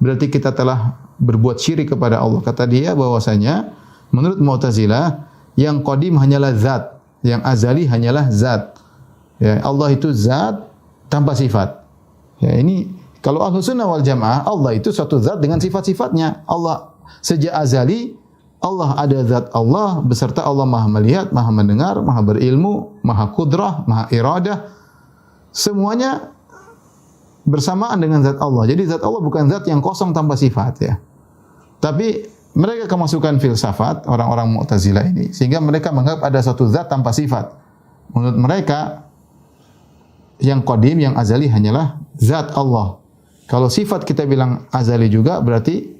[SPEAKER 3] berarti kita telah berbuat syirik kepada Allah. Kata dia bahwasanya menurut Mu'tazilah yang qadim hanyalah zat, Yang azali hanyalah zat. Ya, Allah itu zat tanpa sifat. Ya, ini kalau Ahlus Sunnah wal Jamaah, Allah itu suatu zat dengan sifat-sifatnya. Allah sejak azali, Allah ada zat Allah beserta Allah Maha melihat, Maha mendengar, Maha berilmu, Maha kudrah, Maha iradah. Semuanya bersamaan dengan zat Allah. Jadi zat Allah bukan zat yang kosong tanpa sifat ya. Tapi mereka kemasukan filsafat orang-orang Mu'tazilah ini sehingga mereka menganggap ada satu zat tanpa sifat. Menurut mereka yang qadim, yang azali hanyalah zat Allah. Kalau sifat kita bilang azali juga berarti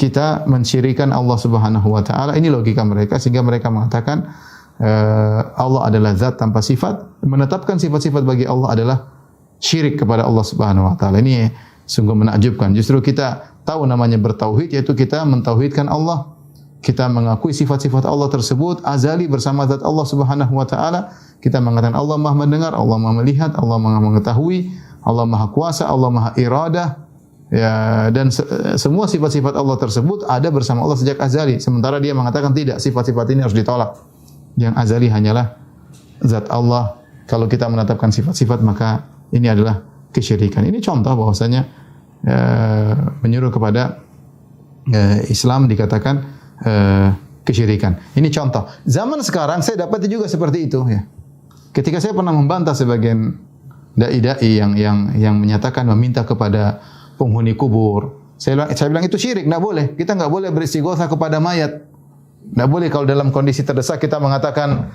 [SPEAKER 3] kita mensyirikan Allah Subhanahu wa taala. Ini logika mereka sehingga mereka mengatakan Allah adalah zat tanpa sifat. Menetapkan sifat-sifat bagi Allah adalah syirik kepada Allah Subhanahu wa taala. Ini sungguh menakjubkan. Justru kita tahu namanya bertauhid, yaitu kita mentauhidkan Allah. Kita mengakui sifat-sifat Allah tersebut azali bersama zat Allah Subhanahu wa taala. Kita mengatakan Allah Maha mendengar, Allah Maha melihat, Allah Maha mengetahui, Allah Maha kuasa, Allah Maha iradah. Ya, dan semua sifat-sifat Allah tersebut ada bersama Allah sejak azali. Sementara dia mengatakan tidak, sifat-sifat ini harus ditolak. Yang azali hanyalah zat Allah. Kalau kita menetapkan sifat-sifat maka ini adalah kesyirikan. Ini contoh bahwasanya menyuruh kepada Islam dikatakan kesyirikan. Ini contoh. Zaman sekarang saya dapati juga seperti itu ya. Ketika saya pernah membantah sebagian dai-dai yang menyatakan meminta kepada penghuni kubur, saya bilang itu syirik, enggak boleh. Kita enggak boleh beristighotsah kepada mayat. Enggak boleh kalau dalam kondisi terdesak kita mengatakan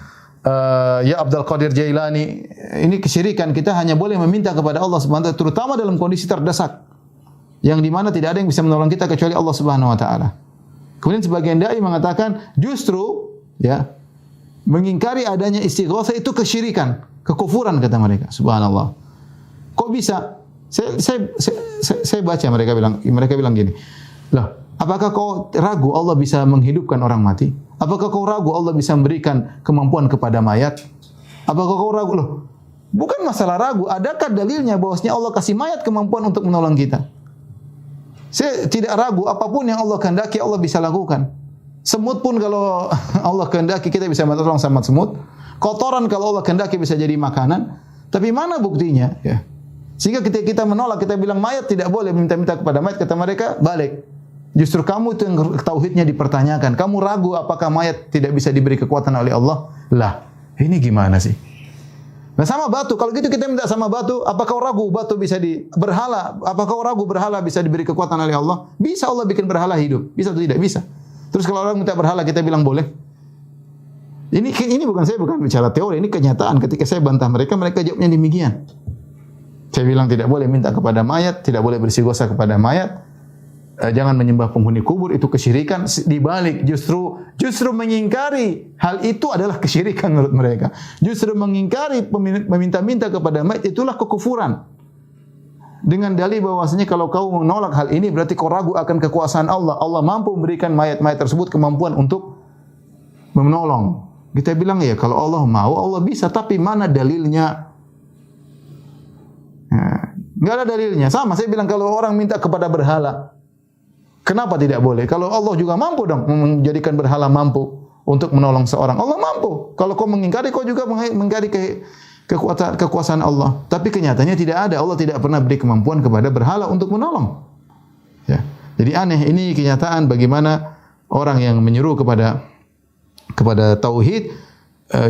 [SPEAKER 3] ya Abdul Qadir Jailani, ini kesyirikan. Kita hanya boleh meminta kepada Allah Subhanahu wa taala terutama dalam kondisi terdesak yang di mana tidak ada yang bisa menolong kita kecuali Allah Subhanahu wa taala. Kemudian sebagian dai mengatakan justru ya mengingkari adanya istighotsah itu kesyirikan, kekufuran kata mereka. Subhanallah. Kok bisa? Saya baca mereka bilang gini. Lah, apakah kau ragu Allah bisa menghidupkan orang mati? Apakah kau ragu Allah bisa memberikan kemampuan kepada mayat? Apakah kau ragu? Loh, bukan masalah ragu, adakah dalilnya bahwasanya Allah kasih mayat kemampuan untuk menolong kita? Saya tidak ragu, apapun yang Allah kehendaki Allah bisa lakukan. Semut pun kalau Allah kehendaki kita bisa menolong sama semut. Kotoran kalau Allah kehendaki bisa jadi makanan. Tapi mana buktinya? Ya. Sehingga ketika kita menolak, kita bilang mayat tidak boleh minta-minta kepada mayat, kata mereka balik. Justru kamu itu yang tauhidnya dipertanyakan. Kamu ragu apakah mayat tidak bisa diberi kekuatan oleh Allah? Lah, ini gimana sih? Nah sama batu, kalau gitu kita minta sama batu, apakah kau ragu batu bisa berhala? Apakah kau ragu berhala bisa diberi kekuatan oleh Allah? Bisa Allah bikin berhala hidup? Bisa atau tidak? Bisa. Terus kalau orang minta berhala kita bilang boleh? Ini bukan saya bukan bicara teori, ini kenyataan. Ketika saya bantah mereka jawabnya demikian. Saya bilang tidak boleh minta kepada mayat, tidak boleh beristighotsah kepada mayat. Jangan menyembah penghuni kubur, itu kesyirikan. Dibalik justru mengingkari hal itu adalah kesyirikan menurut mereka. Justru mengingkari meminta-minta kepada mayat itulah kekufuran. Dengan dalil bahwasanya kalau kau menolak hal ini berarti kau ragu akan kekuasaan Allah. Allah mampu memberikan mayat-mayat tersebut kemampuan untuk menolong. Kita bilang ya kalau Allah mau Allah bisa, tapi mana dalilnya? Enggak ada dalilnya. Sama saya bilang kalau orang minta kepada berhala, kenapa tidak boleh? Kalau Allah juga mampu dong menjadikan berhala mampu untuk menolong seorang. Allah mampu. Kalau kau mengingkari, kau juga mengingkari kekuasaan Allah. Tapi kenyataannya tidak ada. Allah tidak pernah beri kemampuan kepada berhala untuk menolong. Ya. Jadi aneh. Ini kenyataan bagaimana orang yang menyuruh kepada tauhid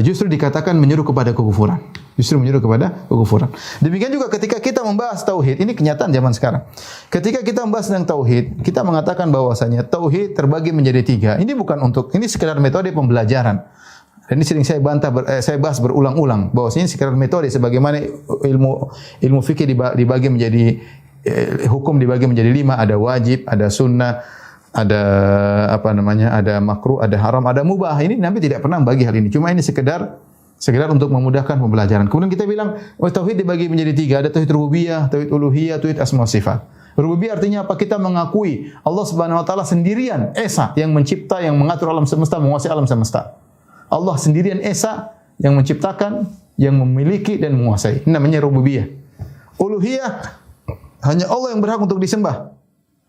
[SPEAKER 3] justru dikatakan menyuruh kepada kekufuran. Justru menyuruh kepada kekufuran. Demikian juga ketika kita membahas tauhid, ini kenyataan zaman sekarang. Ketika kita membahas tentang tauhid, kita mengatakan bahwasanya tauhid terbagi menjadi 3. Ini bukan ini sekedar metode pembelajaran. Dan ini sering saya bahas berulang-ulang bahwasanya sekedar metode sebagaimana ilmu fikih dibagi menjadi hukum dibagi menjadi 5, ada wajib, ada sunnah, ada ada makruh, ada haram, ada mubah. Ini Nabi tidak pernah bagi hal ini. Cuma ini sekedar untuk memudahkan pembelajaran. Kemudian kita bilang tauhid dibagi menjadi 3, ada tauhid rububiyah, tauhid uluhiyah, tauhid asma sifat. Rububiyah artinya apa? Kita mengakui Allah Subhanahu wa taala sendirian esa yang mencipta, yang mengatur alam semesta, menguasai alam semesta. Allah sendirian esa yang menciptakan, yang memiliki dan menguasai. Ini namanya rububiyah. Uluhiyah hanya Allah yang berhak untuk disembah.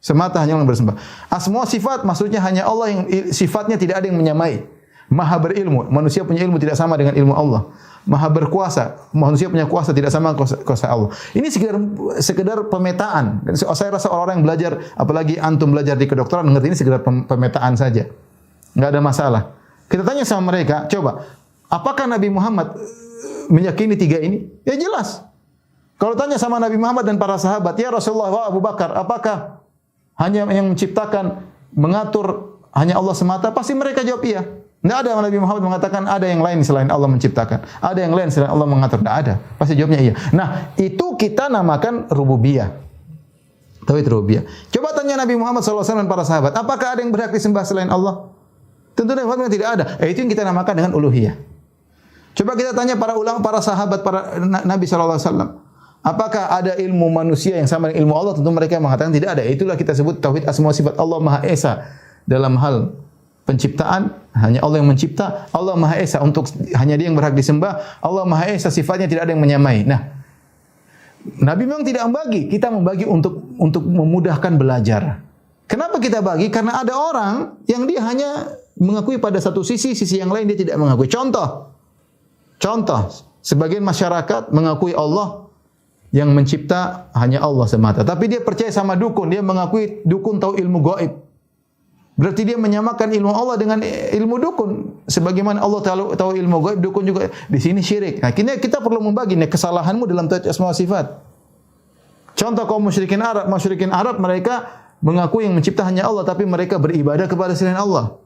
[SPEAKER 3] Semata hanya Allah yang bersembah. Asma sifat maksudnya hanya Allah yang sifatnya tidak ada yang menyamai. Maha berilmu, manusia punya ilmu tidak sama dengan ilmu Allah. Maha berkuasa, manusia punya kuasa tidak sama kuasa Allah. Ini sekedar pemetaan. Dan saya rasa orang-orang yang belajar, apalagi antum belajar di kedokteran, ngerti ini sekedar pemetaan saja. Enggak ada masalah. Kita tanya sama mereka, coba, apakah Nabi Muhammad meyakini tiga ini? Ya jelas. Kalau tanya sama Nabi Muhammad dan para sahabat, ya Rasulullah wa Abu Bakar, apakah hanya yang menciptakan, mengatur hanya Allah semata? Pasti mereka jawab iya. Tidak ada Nabi Muhammad mengatakan ada yang lain selain Allah menciptakan. Ada yang lain selain Allah mengatur. Tidak ada. Pasti jawabnya iya. Nah, itu kita namakan rububiyah. Tauhid rububiyah. Coba tanya Nabi Muhammad SAW dan para sahabat, apakah ada yang berhak disembah selain Allah? Tentu Nabi Muhammad tidak ada. Itu yang kita namakan dengan uluhiyah. Coba kita tanya para ulama, para sahabat, para Nabi SAW. Apakah ada ilmu manusia yang sama dengan ilmu Allah? Tentu mereka mengatakan tidak ada. Itulah kita sebut tauhid asma wa sifat. Allah Maha Esa dalam hal penciptaan, hanya Allah yang mencipta. Allah Maha Esa untuk hanya Dia yang berhak disembah. Allah Maha Esa sifatnya tidak ada yang menyamai. Nah, Nabi memang tidak membagi, kita membagi untuk memudahkan belajar. Kenapa kita bagi? Karena ada orang yang dia hanya mengakui pada satu sisi yang lain dia tidak mengakui. Contoh, sebagian masyarakat mengakui Allah yang mencipta hanya Allah semata, tapi dia percaya sama dukun, dia mengakui dukun tahu ilmu gaib. Berarti dia menyamakan ilmu Allah dengan ilmu dukun. Sebagaimana Allah tahu ilmu gaib, dukun juga. Di sini syirik. Nah, kita perlu membagi kesalahanmu dalam tauhid asma wa sifat. Contoh kaum musyrikin Arab mereka mengaku yang mencipta hanya Allah, tapi mereka beribadah kepada selain Allah.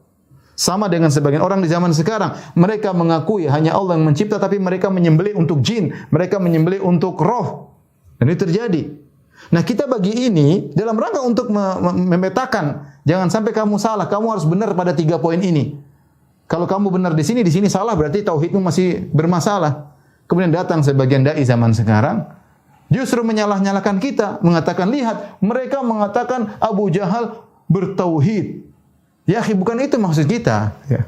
[SPEAKER 3] Sama dengan sebagian orang di zaman sekarang, mereka mengakui hanya Allah yang mencipta, tapi mereka menyembelih untuk jin, mereka menyembelih untuk roh. Dan itu terjadi. Nah, kita bagi ini dalam rangka untuk memetakan, jangan sampai kamu salah, kamu harus benar pada 3 poin ini. Kalau kamu benar di sini salah, berarti tauhidmu masih bermasalah. Kemudian datang sebagian dai zaman sekarang, justru menyalah-nyalahkan kita, mengatakan, lihat, mereka mengatakan Abu Jahal bertauhid. Ya, bukan itu maksud kita. Ya.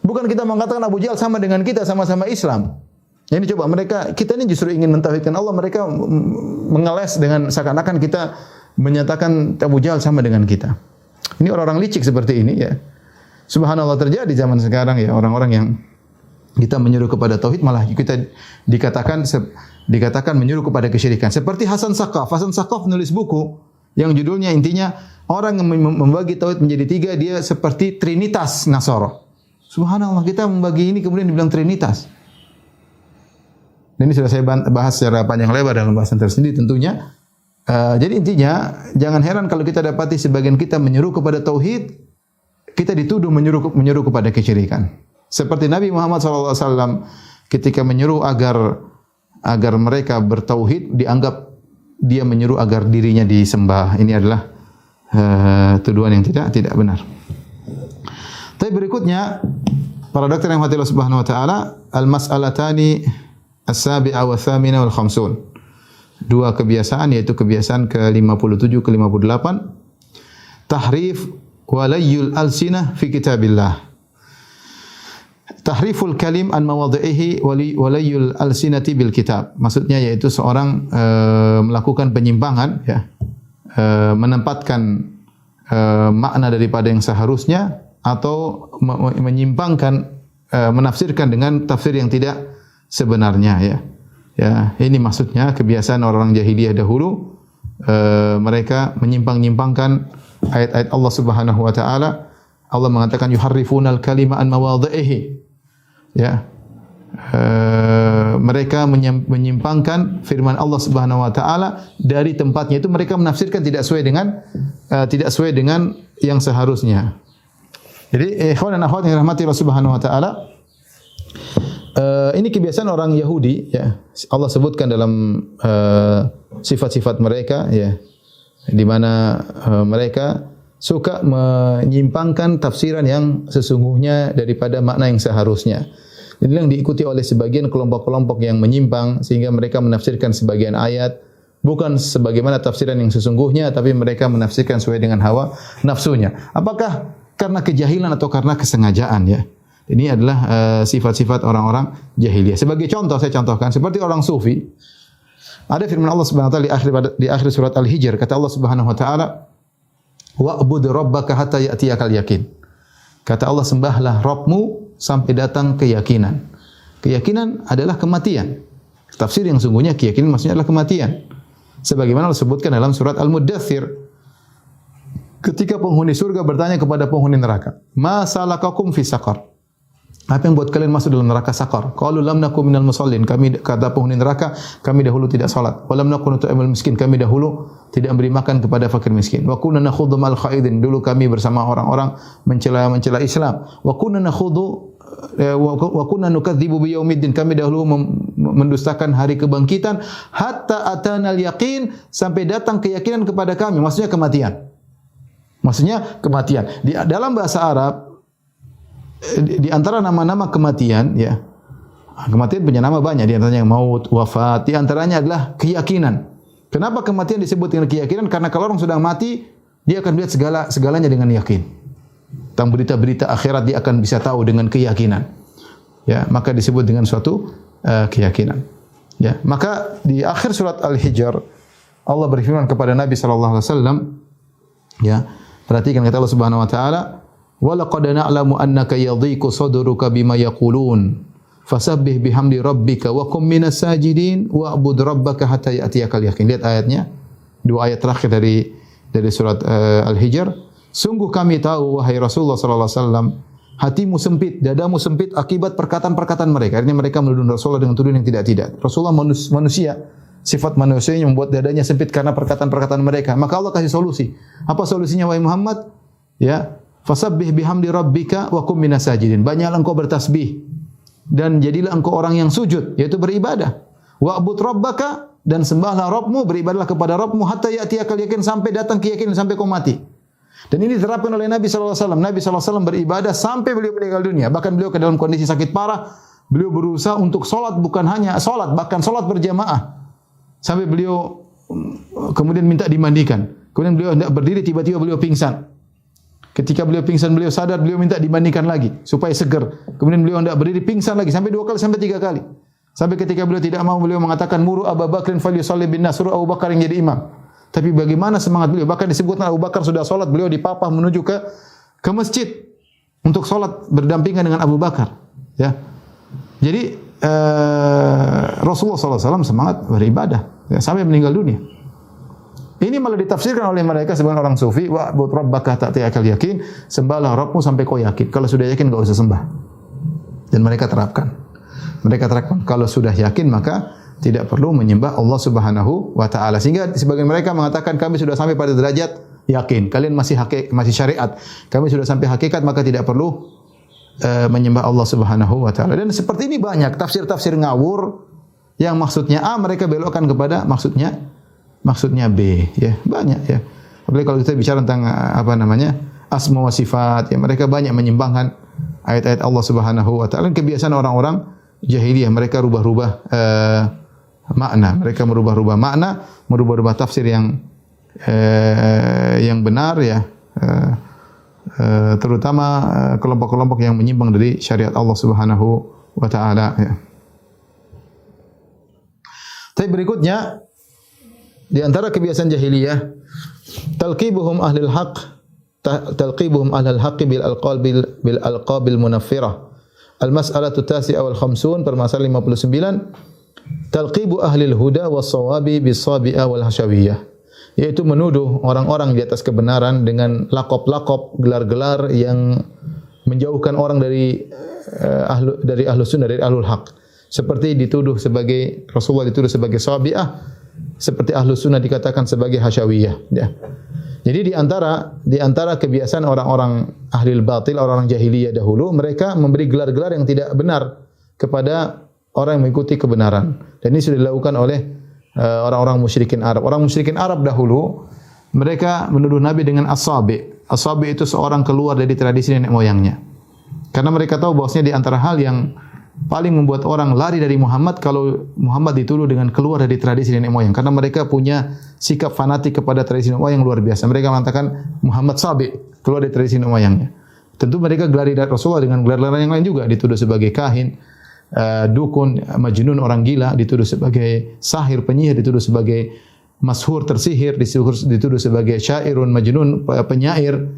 [SPEAKER 3] Bukan kita mengatakan Abu Jahal sama dengan kita, sama-sama Islam. Ini coba kita ini justru ingin mentauhidkan Allah, mereka mengeles dengan seakan-akan kita menyatakan Abu Jahal sama dengan kita. Ini orang-orang licik seperti ini ya. Subhanallah terjadi zaman sekarang ya, orang-orang yang kita menyuruh kepada tauhid malah kita dikatakan menyuruh kepada kesyirikan. Seperti Hasan Saqaf menulis buku yang judulnya intinya orang yang membagi tauhid menjadi 3 dia seperti Trinitas Nasara. Subhanallah, kita membagi ini kemudian dibilang Trinitas. Dan ini sudah saya bahas secara panjang lebar dalam bahasan tersendiri tentunya. Jadi intinya jangan heran kalau kita dapati sebagian kita menyeru kepada tauhid, kita dituduh menyeru kepada kesyirikan. Seperti Nabi Muhammad SAW ketika menyeru agar mereka bertauhid, dianggap dia menyeru agar dirinya disembah. Ini adalah tuduhan yang tidak benar. Tapi berikutnya para dokter yang mati Allah Subhanahu wa taala, al-mas'alatani as-sabi'a wa thamina wal khamsun. 2 kebiasaan, yaitu kebiasaan ke-57 ke-58. Tahrif walayul alsinah fi kitabillah. Tahriful kalim an mawadhi'ihi walayul alsinati bil kitab. Maksudnya yaitu seorang melakukan penyimpangan ya. Menempatkan makna daripada yang seharusnya atau menyimpangkan menafsirkan dengan tafsir yang tidak sebenarnya ya. Ya, ini maksudnya kebiasaan orang jahiliyah dahulu, mereka menyimpang-nyimpangkan ayat-ayat Allah Subhanahu wa taala. Allah mengatakan yuharrifunal kalima an mawadhi'ihi. Ya. Mereka menyimpangkan firman Allah Subhanahu wa taala dari tempatnya, itu mereka menafsirkan tidak sesuai dengan yang seharusnya. Jadi ikhwan dan akhwat yang dirahmati Allah Subhanahu wa taala, ini kebiasaan orang Yahudi ya. Allah sebutkan dalam sifat-sifat mereka ya, di mana mereka suka menyimpangkan tafsiran yang sesungguhnya daripada makna yang seharusnya. Ini yang diikuti oleh sebagian kelompok-kelompok yang menyimpang sehingga mereka menafsirkan sebagian ayat bukan sebagaimana tafsiran yang sesungguhnya, tapi mereka menafsirkan sesuai dengan hawa nafsunya. Apakah karena kejahilan atau karena kesengajaan ya? Ini adalah sifat-sifat orang-orang jahiliyah. Sebagai contoh saya contohkan seperti orang sufi. Ada firman Allah Subhanahu wa taala di akhir surat Al-Hijr, kata Allah Subhanahu wa taala, "Wa'bud rabbaka hatta ya'tiyakal yaqin." Kata Allah, sembahlah Rabbmu sampai datang keyakinan. Keyakinan adalah kematian. Tafsir yang sungguhnya keyakinan maksudnya adalah kematian. Sebagaimana disebutkan dalam surat Al-Muddathir. Ketika penghuni surga bertanya kepada penghuni neraka, "Ma salakakum fi saqar?" Apa yang buat kalian masuk dalam neraka Saqar? Qalu lam nakum minal musallin. Kami, kata penghuni neraka, kami dahulu tidak salat. Wa lam nakun nut'imul miskin. Kami dahulu tidak memberi makan kepada fakir miskin. Wa kunna nakhudhu ma'al khaidin. Dulu kami bersama orang-orang mencela Islam. Wa kunna nakhudhu wa kunna nukadzibu biyaumiddin. Kami dahulu mendustakan hari kebangkitan hatta atanal yaqin, sampai datang keyakinan kepada kami. Maksudnya kematian. Di dalam bahasa Arab, di antara nama-nama kematian, ya, kematian punya nama banyak. Di antaranya maut, wafat. Di antaranya adalah keyakinan. Kenapa kematian disebut dengan keyakinan? Karena kalau orang sudah mati, dia akan lihat segalanya dengan yakin. Tentang berita-berita akhirat dia akan bisa tahu dengan keyakinan. Ya, maka disebut dengan suatu keyakinan. Ya, maka di akhir surat Al-Hijr Allah berfirman kepada Nabi sallallahu alaihi wasallam, ya, perhatikan kata Allah Subhanahu wa taala, "Wa laqad na'lamu annaka yadhiqu sadruka bima yaqulun fasabbih bihamdi rabbika wa kum minas sajidin wa'bud rabbaka hatta ya'tiyakal yaqin." Lihat ayatnya, dua ayat terakhir dari surat Al-Hijr. Sungguh kami tahu wahai Rasulullah sallallahu alaihi wasallam, hatimu sempit, dadamu sempit akibat perkataan-perkataan mereka. Artinya mereka menuduh Rasulullah dengan tuduhan yang tidak. Rasulullah manusia, sifat manusia yang membuat dadanya sempit karena perkataan-perkataan mereka. Maka Allah kasih solusi. Apa solusinya wahai Muhammad? Ya, fasabbih bihamdi rabbika wa kum minas sajidin. Banyaklah engkau bertasbih dan jadilah engkau orang yang sujud, yaitu beribadah. Wa'bud rabbaka, dan sembahlah Rabbmu, beribadahlah kepada Rabbmu hatta ya'tiyakal yakin, sampai datang keyakinan, sampai kau mati. Dan ini diterapkan oleh Nabi sallallahu alaihi wasallam. Nabi sallallahu alaihi wasallam beribadah sampai beliau meninggal dunia. Bahkan beliau ke dalam kondisi sakit parah, beliau berusaha untuk salat, bukan hanya salat, bahkan salat berjamaah. Sampai beliau kemudian minta dimandikan. Kemudian beliau hendak berdiri, tiba-tiba beliau pingsan. Ketika beliau pingsan, beliau sadar, beliau minta dimandikan lagi supaya segar. Kemudian beliau hendak berdiri, pingsan lagi sampai 2 kali sampai 3 kali. Sampai ketika beliau tidak mau, beliau mengatakan, "Muru Abu Bakrin falyusalli bin nas." Suruh Abu Bakar yang jadi imam. Tapi bagaimana semangat beliau? Bahkan disebutkan Abu Bakar sudah salat, beliau dipapah menuju ke masjid untuk salat berdampingan dengan Abu Bakar. Ya. Jadi Rasulullah SAW semangat beribadah, ya, sampai meninggal dunia. Ini malah ditafsirkan oleh mereka sebagian orang sufi, wa'bud rabbaka ta'tiyakal yakin, sembahlah Rabbmu sampai kau yakin. Kalau sudah yakin enggak usah sembah. Dan mereka terapkan. Kalau sudah yakin maka tidak perlu menyembah Allah Subhanahu wa taala. Sehingga sebagian mereka mengatakan kami sudah sampai pada derajat yakin. Kalian masih syariat. Kami sudah sampai hakikat maka tidak perlu menyembah Allah Subhanahu wa taala. Dan seperti ini banyak tafsir-tafsir ngawur yang maksudnya A mereka belokkan kepada maksudnya B, ya. Banyak, ya. Apalagi kalau kita bicara tentang asma wa sifat, ya, mereka banyak menyimpangkan ayat-ayat Allah Subhanahu wa taala. Kebiasaan orang-orang jahiliyah, mereka rubah-rubah makna. Mereka merubah-rubah makna, merubah-rubah tafsir yang benar, ya. Terutama kelompok-kelompok yang menyimpang dari syariat Allah Subhanahu wa taala, ya. Tapi berikutnya di antara kebiasaan jahiliyah, talqibuhum ahlul haqqi bil alqabil munaffirah. Al-mas'alatu tasi'ah wal khamsun, permasalahan 59, talqibu ahlil huda was sawabi bis sabi'ah wal hasyawiyah, yaitu menuduh orang-orang di atas kebenaran dengan lakop-lakop, gelar-gelar yang menjauhkan orang dari ahlus sunnah, dari ahlul haq. Seperti dituduh sebagai Rasulullah dituduh sebagai sabi'ah, seperti ahlus sunnah dikatakan sebagai hasyawiyah, ya. Jadi di antara kebiasaan orang-orang ahlil batil, orang-orang jahiliyah dahulu, mereka memberi gelar-gelar yang tidak benar kepada orang yang mengikuti kebenaran. Dan ini sudah dilakukan oleh orang-orang musyrikin Arab. Orang musyrikin Arab dahulu mereka menuduh Nabi dengan as-sabi. As-sabi itu seorang keluar dari tradisi nenek moyangnya. Karena mereka tahu bahwasanya di antara hal yang paling membuat orang lari dari Muhammad kalau Muhammad dituduh dengan keluar dari tradisi nenek moyang. Karena mereka punya sikap fanatik kepada tradisi nenek moyang yang luar biasa. Mereka mengatakan Muhammad sabi, keluar dari tradisi nenek moyangnya. Tentu mereka gelari Rasulullah dengan gelar-gelar yang lain juga. Dituduh sebagai kahin, dukun, majnun, orang gila. Dituduh sebagai sahir, penyihir. Dituduh sebagai mashur, tersihir. Dituduh sebagai syairun, majnun, penyair.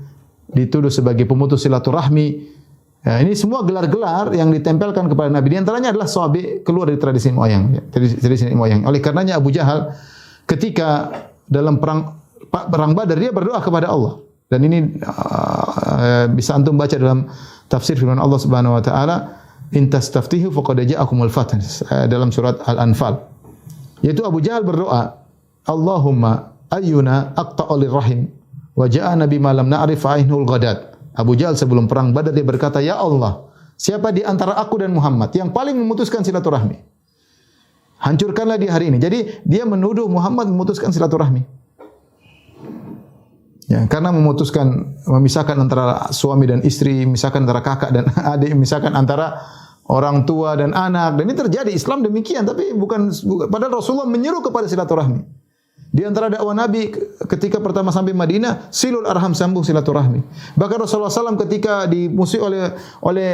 [SPEAKER 3] Dituduh sebagai pemutus silaturahmi. Ya, ini semua gelar-gelar yang ditempelkan kepada Nabi. Di antaranya adalah sahabi keluar dari tradisi moyang, ya, tradisi moyang. Oleh karenanya Abu Jahal ketika dalam perang Badar dia berdoa kepada Allah. Dan ini bisa antum baca dalam tafsir firman Allah Subhanahu wa taala, "In tastaftihu faqad ja'akumul fath." Dalam surat Al-Anfal. Yaitu Abu Jahal berdoa, "Allahumma ayyuna aqta'u lirrahim wa ja'ana bima lam na'rif ainul ghadat." Abu Jahal sebelum perang Badar dia berkata, "Ya Allah, siapa di antara aku dan Muhammad yang paling memutuskan silaturahmi? Hancurkanlah dia hari ini." Jadi dia menuduh Muhammad memutuskan silaturahmi. Ya, karena memisahkan antara suami dan istri, memisahkan antara kakak dan adik, memisahkan antara orang tua dan anak. Dan ini terjadi, Islam demikian, tapi bukan padahal Rasulullah menyeru kepada silaturahmi. Di antara dakwah Nabi ketika pertama sampai Madinah, silul arham, sambung silaturahmi. Bahkan Rasulullah SAW ketika dimusuhi oleh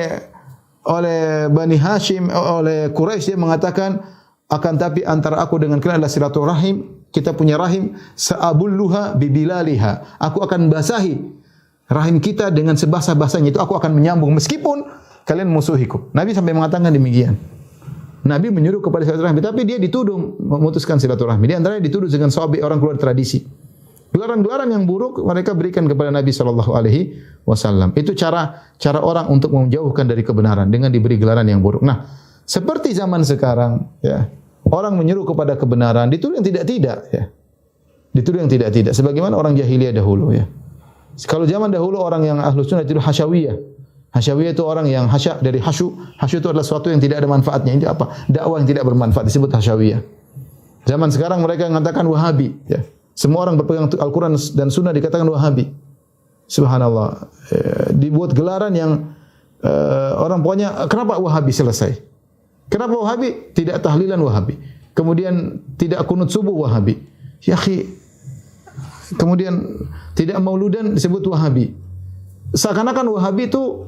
[SPEAKER 3] Bani Hashim, oleh Quraisy, dia mengatakan, akan tapi antara aku dengan kalian adalah silaturahim. Kita punya rahim, sa'abulluha bibilaliha. Aku akan basahi rahim kita dengan sebasah-basahnya. Itu aku akan menyambung meskipun kalian musuhiku. Nabi sampai mengatakan demikian. Nabi menyuruh kepada silaturahmi, tapi dia dituduh memutuskan silaturahmi. Di antaranya dituduh dengan sahabat orang keluar tradisi. Gelaran-gelaran yang buruk mereka berikan kepada Nabi sallallahu alaihi wasallam. Itu cara orang untuk menjauhkan dari kebenaran dengan diberi gelaran yang buruk. Nah, seperti zaman sekarang, ya, orang menyuruh kepada kebenaran dituduh yang tidak-tidak, ya. Dituduh yang tidak-tidak sebagaimana orang jahiliyah dahulu, ya. Kalau zaman dahulu orang yang Ahlus Sunnah itu hasyawiyah. Hasyawiyah itu orang yang dari hasyu. Hasyu itu adalah sesuatu yang tidak ada manfaatnya. Ini apa? Dakwah yang tidak bermanfaat disebut hasyawiyah. Zaman sekarang mereka mengatakan Wahabi, ya. Semua orang berpegang Al-Qur'an dan Sunnah dikatakan Wahabi. Subhanallah. Dibuat gelaran yang orang pokoknya kenapa Wahabi selesai? Kenapa Wahabi? Tidak tahlilan Wahabi. Kemudian tidak kunut subuh Wahabi. Ya akhi. Kemudian tidak mauludan disebut Wahabi. Seakan-akan Wahabi itu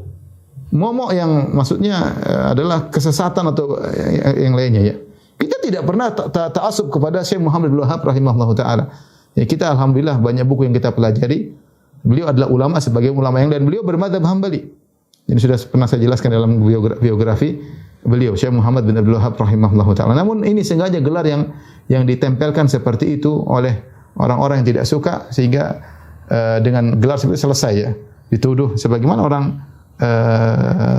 [SPEAKER 3] momok yang maksudnya adalah kesesatan atau yang lainnya, ya. Kita tidak pernah ta'assub kepada Syekh Muhammad bin Wahab rahimahullahu taala. Ya, kita alhamdulillah banyak buku yang kita pelajari. Beliau adalah ulama sebagai ulama yang dan beliau bermadzhab Hambali. Ini sudah pernah saya jelaskan dalam biografi beliau Syekh Muhammad bin Abdul Wahab rahimahullahu taala. Namun ini sengaja gelar yang ditempelkan seperti itu oleh orang-orang yang tidak suka sehingga dengan gelar seperti selesai, ya. Dituduh sebagaimana orang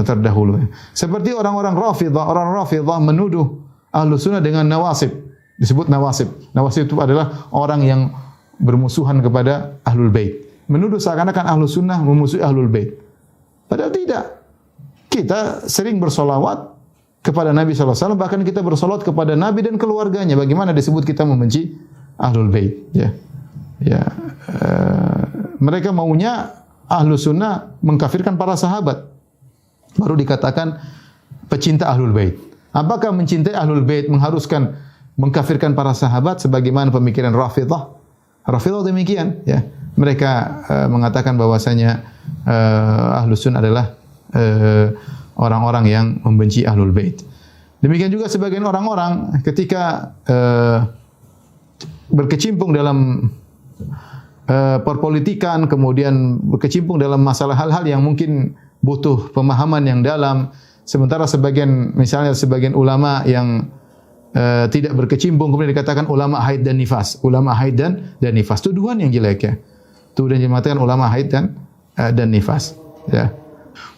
[SPEAKER 3] terdahulu. Seperti orang-orang Rafidhah, menuduh Ahlus Sunnah dengan nawasib. Disebut nawasib. Nawasib itu adalah orang yang bermusuhan kepada Ahlul Bait. Menuduh seakan-akan Ahlus Sunnah memusuhi Ahlul Bait. Padahal tidak. Kita sering bersolawat kepada Nabi SAW, bahkan kita bersolawat kepada Nabi dan keluarganya. Bagaimana disebut kita membenci Ahlul Bait? Ya. Mereka maunya Ahlus Sunnah mengkafirkan para sahabat. Baru dikatakan pecinta Ahlul Bait. Apakah mencintai Ahlul Bait mengharuskan mengkafirkan para sahabat sebagaimana pemikiran Rafidhah? Rafidhah demikian, ya. Mereka mengatakan bahwasanya Ahlus Sunnah adalah orang-orang yang membenci Ahlul Bait. Demikian juga sebagian orang-orang ketika berkecimpung dalam perpolitikan, kemudian berkecimpung dalam masalah hal-hal yang mungkin butuh pemahaman yang dalam. Sementara misalnya sebagian ulama yang tidak berkecimpung kemudian dikatakan ulama haid dan nifas. Ulama haid dan nifas. Tuduhan yang jelek, ya. Tuduhan yang mengatakan ulama haid dan nifas, ya.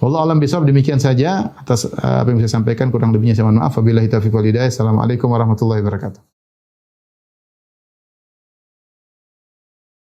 [SPEAKER 3] Wallahu a'lam bishawab. Demikian saja atas apa yang saya sampaikan, kurang lebihnya saya mohon maaf. Wabillahi taufiq wal hidayah. Assalamualaikum warahmatullahi wabarakatuh.